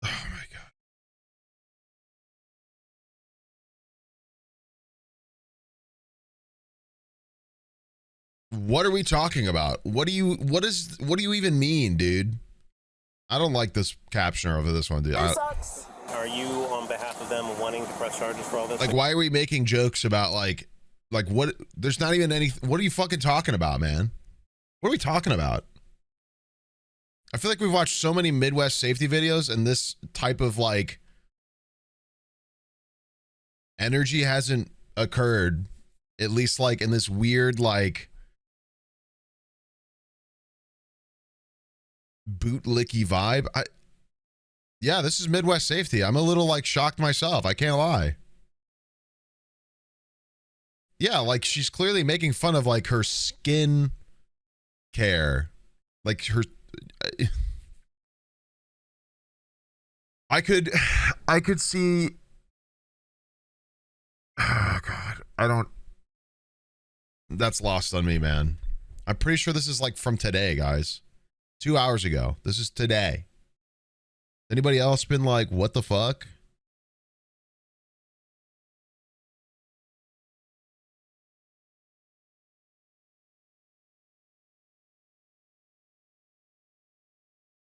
Oh my god. What are we talking about? What do you even mean, dude? I don't like this captioner over this one, dude. Skin sucks. Are you, on behalf of them, wanting to press charges for all this? Like, why are we making jokes about like Like, what? There's not even any. What are you fucking talking about, man? What are we talking about? I feel like we've watched so many Midwest safety videos, and this type of like energy hasn't occurred, at least like in this weird like bootlicky vibe. Yeah, this is Midwest safety. I'm a little like shocked myself. I can't lie. Yeah, like she's clearly making fun of like her skin care. Like her I could see oh god. That's lost on me, man. I'm pretty sure this is like from today, guys. 2 hours ago. This is today. Anybody else been like, what the fuck?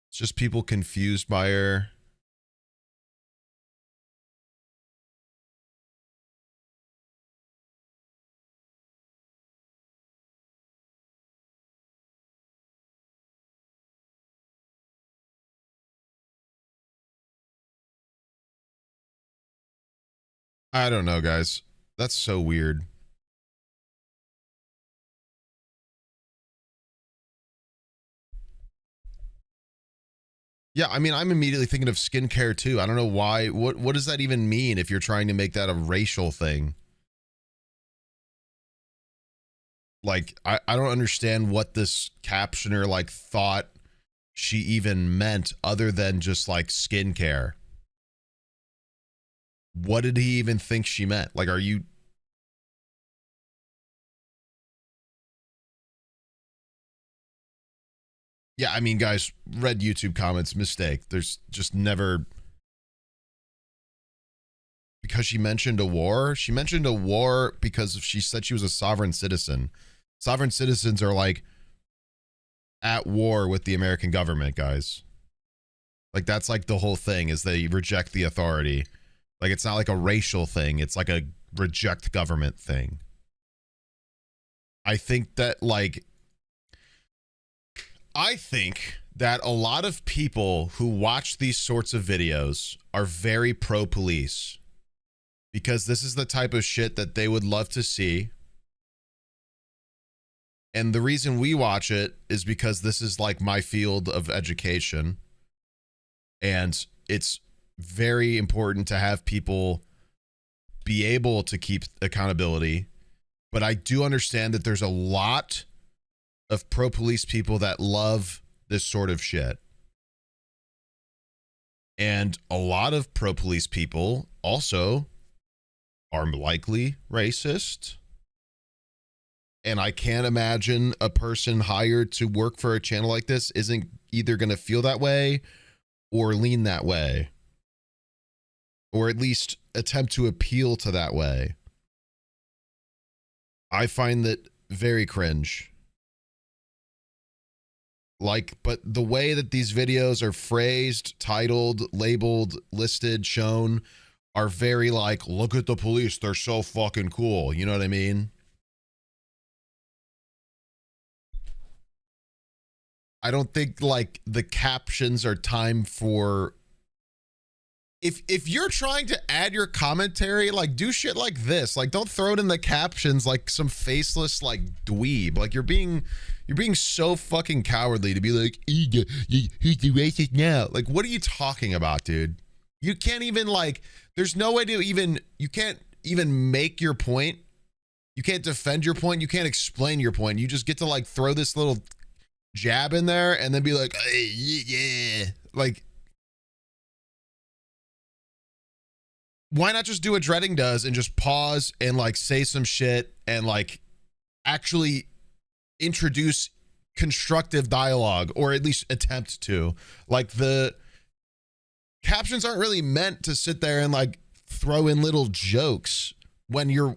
It's just people confused by her. I don't know, guys. That's so weird. Yeah, I mean, I'm immediately thinking of skincare too. I don't know why. What does that even mean if you're trying to make that a racial thing? Like, I don't understand what this captioner like thought she even meant other than just like skincare. What did he even think she meant? Like, are you... Yeah, I mean, guys, read YouTube comments, mistake. There's just never... Because she mentioned a war? She mentioned a war because she said she was a sovereign citizen. Sovereign citizens are like at war with the American government, guys. Like, that's like the whole thing, is they reject the authority. Like, it's not like a racial thing. It's like a reject government thing. I think that like... I think that a lot of people who watch these sorts of videos are very pro-police because this is the type of shit that they would love to see. And the reason we watch it is because this is like my field of education. And it's very important to have people be able to keep accountability. But I do understand that there's a lot of pro-police people that love this sort of shit. And a lot of pro-police people also are likely racist. And I can't imagine a person hired to work for a channel like this isn't either going to feel that way or lean that way. Or at least attempt to appeal to that way. I find that very cringe. Like, but the way that these videos are phrased, titled, labeled, listed, shown are very like, look at the police, they're so fucking cool. You know what I mean? I don't think like the captions are time for... If you're trying to add your commentary, like do shit like this. Like don't throw it in the captions like some faceless like dweeb. Like you're being so fucking cowardly to be like, who's the racist now? Like what are you talking about, dude? You can't even like, there's no way to even, you can't even make your point. You can't defend your point. You can't explain your point. You just get to like throw this little jab in there and then be like, hey, yeah. Like, why not just do what Dreading does and just pause and like say some shit and like actually introduce constructive dialogue, or at least attempt to. Like the captions aren't really meant to sit there and like throw in little jokes when you're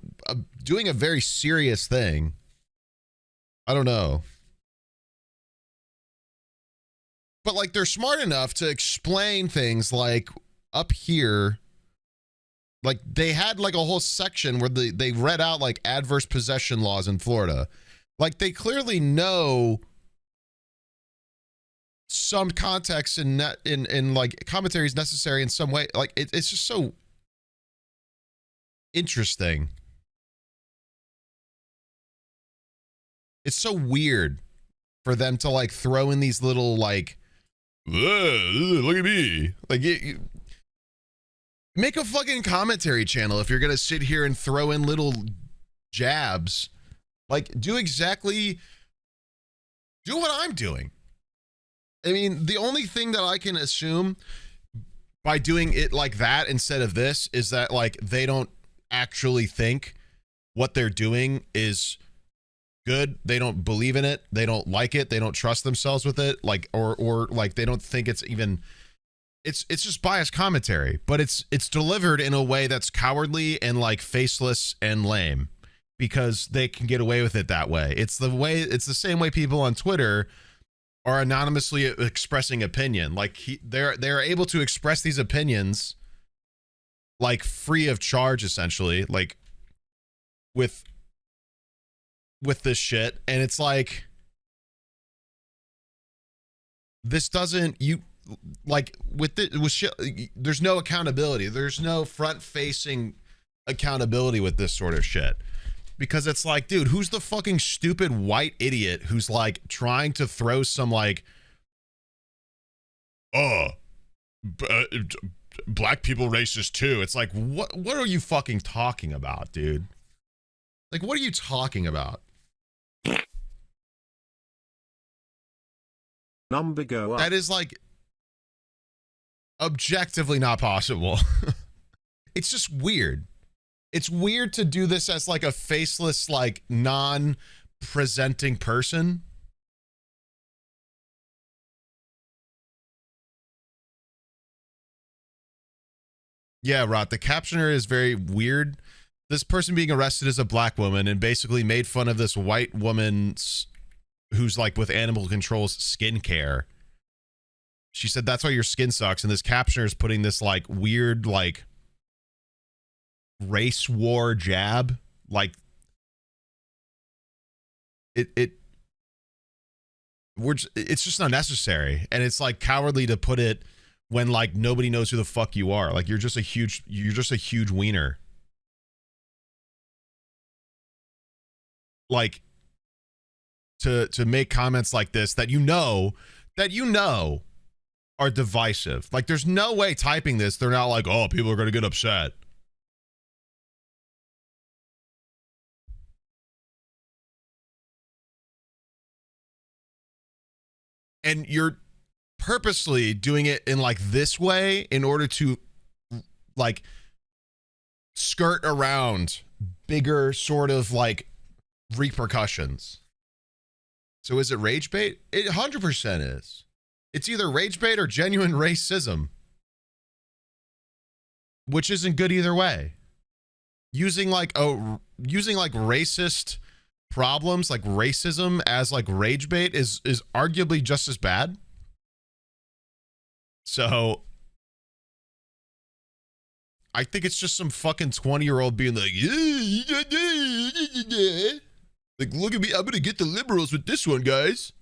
doing a very serious thing. I don't know. But like they're smart enough to explain things like up here, Like they had like a whole section where they read out like adverse possession laws in Florida. Like they clearly know some context in like commentary is necessary in some way. Like it's just so interesting. It's so weird for them to like throw in these little like, look at me. Like make a fucking commentary channel if you're gonna sit here and throw in little jabs. Like do what I'm doing. I mean, the only thing that I can assume by doing it like that instead of this is that like they don't actually think what they're doing is good. They don't believe in it. They don't like it. They don't trust themselves with it. Like or like they don't think it's even it's just biased commentary, but it's delivered in a way that's cowardly and like faceless and lame because they can get away with it that way. It's the same way people on Twitter are anonymously expressing opinion. Like they're able to express these opinions like free of charge, essentially, like with this shit. And it's like, this doesn't, you like with shit, there's no accountability. There's no front facing accountability with this sort of shit. Because it's like, dude, who's the fucking stupid white idiot who's like trying to throw some like, black people racist too. It's like, what are you fucking talking about, dude? Like, what are you talking about? Number go up. That is like objectively not possible. It's just weird. It's weird to do this as like a faceless, like non-presenting person. Yeah, Rod, the captioner is very weird. This person being arrested is a black woman and basically made fun of this white woman's who's like with animal control's skincare. She said, that's why your skin sucks. And this captioner is putting this like weird, like race war jab. Like it's just unnecessary. And it's like cowardly to put it when like nobody knows who the fuck you are. Like you're just a huge wiener. Like to make comments like this that you know are divisive. Like there's no way typing this they're not like, oh, people are going to get upset. And you're purposely doing it in like this way in order to like skirt around bigger sort of like repercussions. So is it rage bait? It 100% is. It's either rage bait or genuine racism, which isn't good either way. Using like racist problems like racism as like rage bait is arguably just as bad. So I think it's just some fucking 20-year-old being like, like, look at me, I'm gonna get the liberals with this one, guys.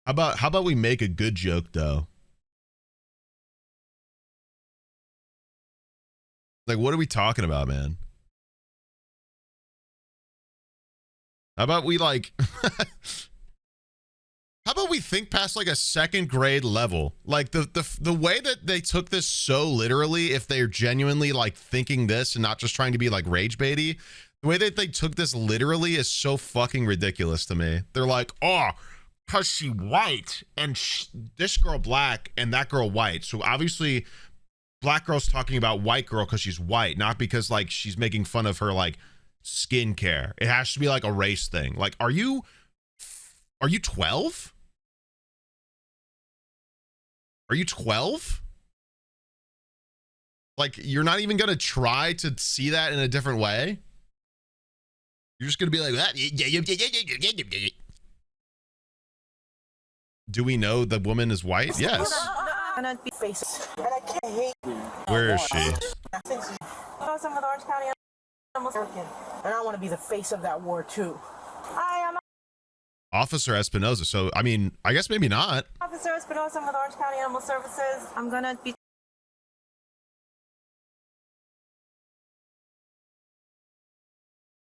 How about we make a good joke though? Like, what are we talking about, man? How about we like how about we think past like a second grade level? Like the way that they took this so literally, if they're genuinely like thinking this and not just trying to be like rage baity, the way that they took this literally is so fucking ridiculous to me. They're like, oh, cause she white and this girl black and that girl white. So obviously black girl's talking about white girl because she's white, not because like she's making fun of her like skincare. It has to be like a race thing. Like, are you 12? Are you 12? Like, you're not even gonna try to see that in a different way? You're just gonna be like, do we know the woman is white? Yes. gonna be Face. And I can't hate Where is she? Wilson with Orange County Animal Services. and I want to be the face of that war too. Hi, I'm Officer Espinoza. So, I mean, I guess maybe not. Officer Espinosa with Orange County Animal Services. I'm gonna be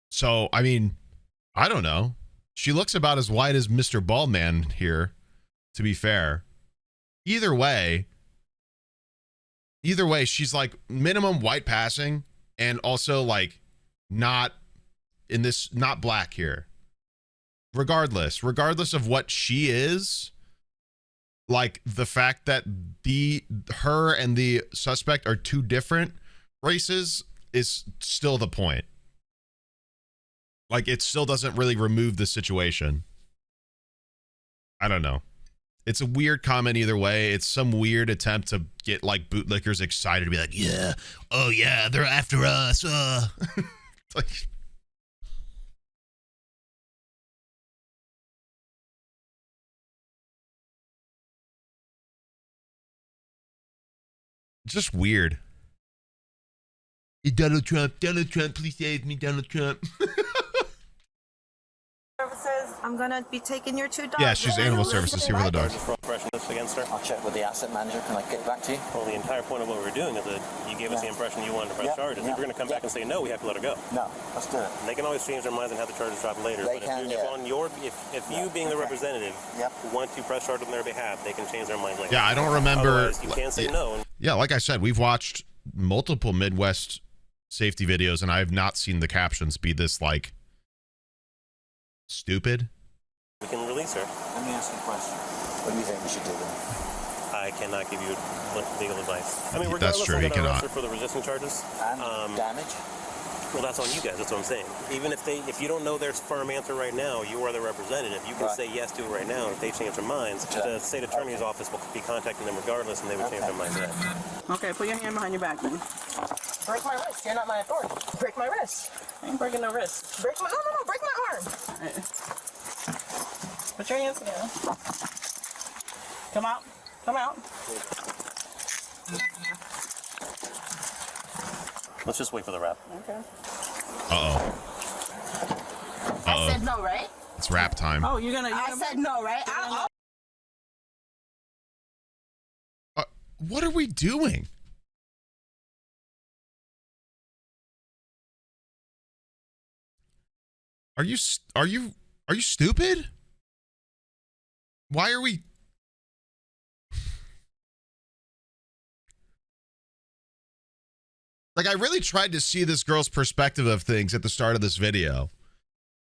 So, I mean, I don't know. She looks about as white as Mr. Baldman here, to be fair. Either way, she's like minimum white passing and also like not in this, not black here. Regardless of what she is, like the fact that her and the suspect are two different races is still the point. Like, it still doesn't really remove the situation. I don't know. It's a weird comment either way. It's some weird attempt to get, like, bootlickers excited to be like, yeah, oh, yeah, they're after us. Like, just weird. Donald Trump, please save me, Donald Trump. Services. I'm gonna be taking your 2 dogs. Yeah, she's animal services here for the dogs. Impression against her. I'll check with the asset manager. Can I get back to you? Well, the entire point of what we were doing is that you gave us the impression you wanted to press charges. If you're going to come back and say no, we have to let her go. No, let's do it. They can always change their minds and have the charges dropped later. They but can, if you being the representative want to press charges on their behalf, they can change their mind later. Yeah, I don't remember. Otherwise, you can't say no. Yeah, like I said, we've watched multiple Midwest safety videos, and I have not seen the captions be this, like, stupid. We can release her. Let me ask you a question. What do you think we should do then? I cannot give you legal advice. I mean, That's regardless, true, I'm he going to cannot. arrest her for the resisting charges. And damage? Well, that's on you guys. That's what I'm saying. Even if you don't know their firm answer right now, you are the representative. You can say yes to it right now. If they change their minds, the state attorney's office will be contacting them regardless, and they would change their minds then. Okay, put your hand behind your back, man. Break my wrist. You're not my authority. Break my wrist. I ain't breaking no wrist. Break my no. Break my arm. Put your hands together. Come out. Come out. Let's just wait for the wrap. Okay. I said no, right? It's rap time. Oh, you're gonna. I said no, right? What are we doing? Are you stupid? Why are we? Like, I really tried to see this girl's perspective of things at the start of this video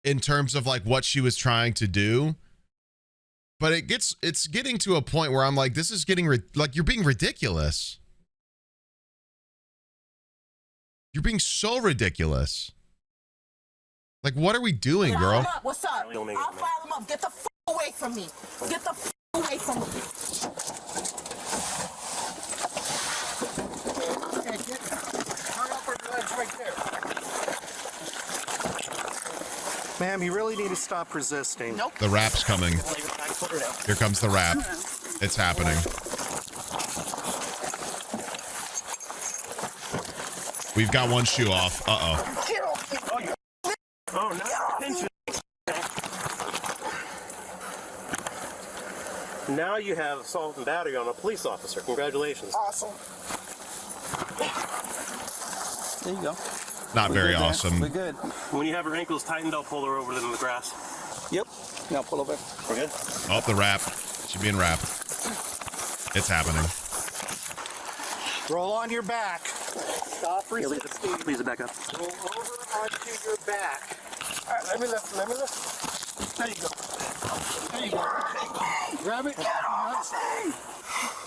in terms of like what she was trying to do. But it's getting to a point where I'm like, this is getting like, you're being ridiculous. You're being so ridiculous. Like, what are we doing, girl? What's up? I'll file him up. Get the away from me. Get the away from me. Ma'am, you really need to stop resisting. Nope. The rap's coming. Here comes the rap. It's happening. We've got one shoe off. Uh-oh. Oh, no. Now you have assault and battery on a police officer. Congratulations. Awesome. There you go. Not very awesome. We're good. When you have her ankles tightened, I'll pull her over to the grass. Yep. Now pull over. We're good? Oh, the rap. She's being rapped. It's happening. Roll on your back. Stop resisting. Please back up. Roll over onto your back. All right, let me lift. There you go. There you go. Grab it. Get off me!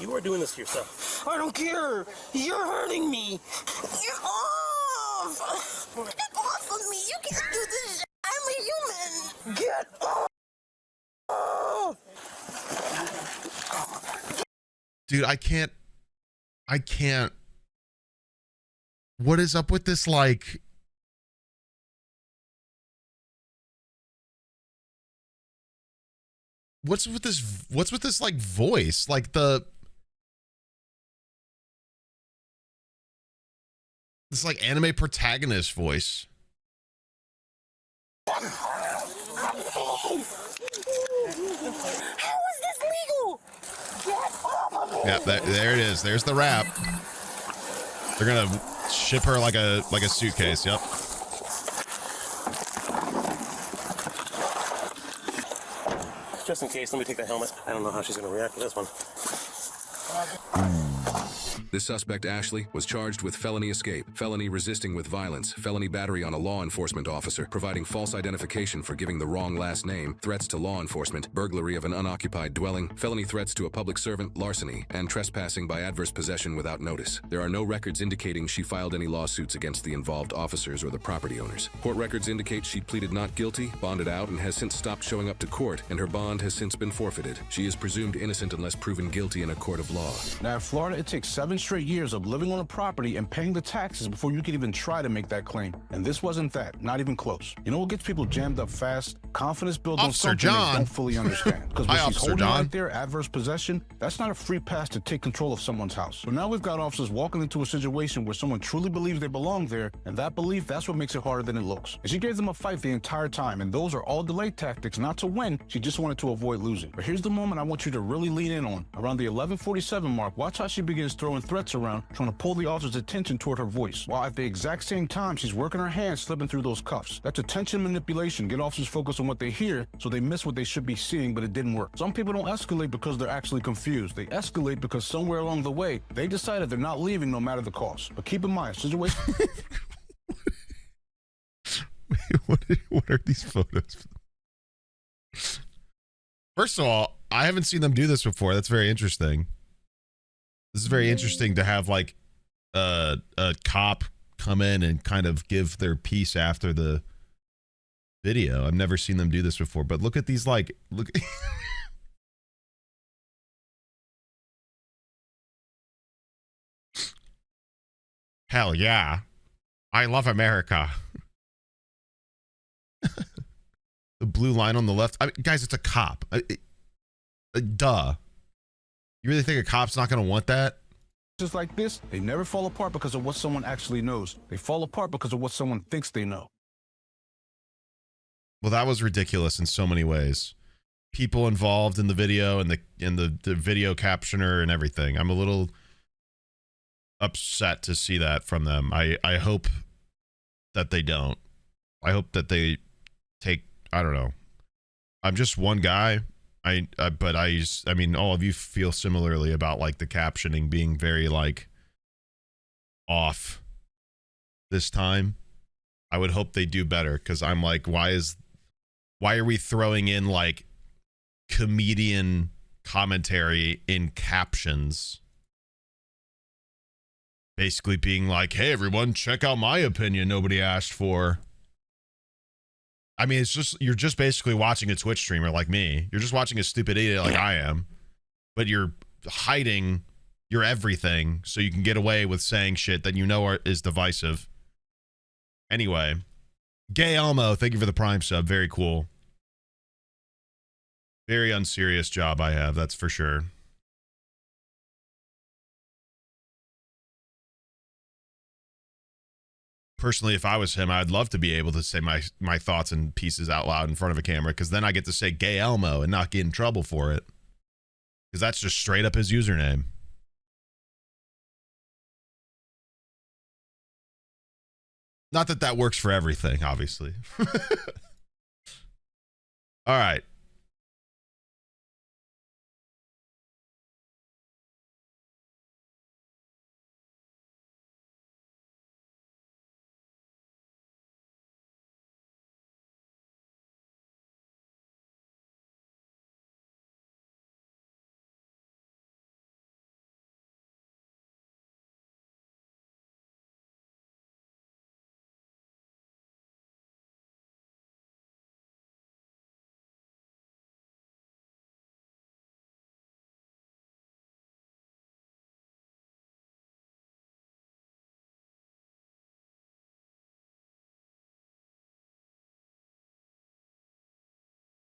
You are doing this to yourself. I don't care. You're hurting me. Get off! Get off of me! You can't do this shit. I'm a human. Get off! Dude, I can't. What is up with this, like... What's with this like voice? Like This like anime protagonist voice. How is this legal? Yeah, there it is. There's the wrap. They're gonna ship her like a suitcase. Yep. Just in case, let me take the helmet. I don't know how she's going to react to this one. This suspect, Ashley, was charged with felony escape, felony resisting with violence, felony battery on a law enforcement officer, providing false identification for giving the wrong last name, threats to law enforcement, burglary of an unoccupied dwelling, felony threats to a public servant, larceny, and trespassing by adverse possession without notice. There are no records indicating she filed any lawsuits against the involved officers or the property owners. Court records indicate she pleaded not guilty, bonded out, and has since stopped showing up to court, and her bond has since been forfeited. She is presumed innocent unless proven guilty in a court of law. Now, in Florida, it takes 7 straight years of living on a property and paying the taxes before you can even try to make that claim. And this wasn't that, not even close. You know what gets people jammed up fast? Confidence built on Officer something John. they don't fully understand. Because when Hi, she's Officer holding John. right there, adverse possession, that's not a free pass to take control of someone's house. So now we've got officers walking into a situation where someone truly believes they belong there, and that belief, that's what makes it harder than it looks. And she gave them a fight the entire time, and those are all delay tactics, not to win, she just wanted to avoid losing. But here's the moment I want you to really lean in on. Around the 11:47 mark, watch how she begins throwing threats around, trying to pull the officer's attention toward her voice, while at the exact same time she's working her hands slipping through those cuffs. That's attention manipulation. Get officers focused on what they hear so they miss what they should be seeing, but it didn't work. Some people don't escalate because they're actually confused. They escalate because somewhere along the way they decided they're not leaving no matter the cost. But keep in mind, situation. What are these photos? First of all, I haven't seen them do this before. That's very interesting. This is very interesting to have like a cop come in and kind of give their piece after the video. I've never seen them do this before, but look at these, like, look. Hell yeah. I love America. The blue line on the left. I mean, guys, it's a cop. Duh. You really think a cop's not going to want that? Just like this, they never fall apart because of what someone actually knows. They fall apart because of what someone thinks they know. Well, that was ridiculous in so many ways. People involved in the video and the video captioner and everything. I'm a little upset to see that from them. I hope that they don't. I hope that they take, I don't know. I'm just one guy. I mean, all of you feel similarly about like the captioning being very like off this time. I would hope they do better, because I'm like, why are we throwing in like comedian commentary in captions? Basically being like, hey everyone, check out my opinion nobody asked for. I mean, it's just, you're just basically watching a Twitch streamer like me. You're just watching a stupid idiot like I am, but you're hiding your everything so you can get away with saying shit that you know is divisive. Anyway, Gay Elmo, thank you for the Prime sub. Very cool. Very unserious job I have, that's for sure. Personally, if I was him, I'd love to be able to say my thoughts and pieces out loud in front of a camera, because then I get to say Gay Elmo and not get in trouble for it. Because that's just straight up his username. Not that that works for everything, obviously. All right.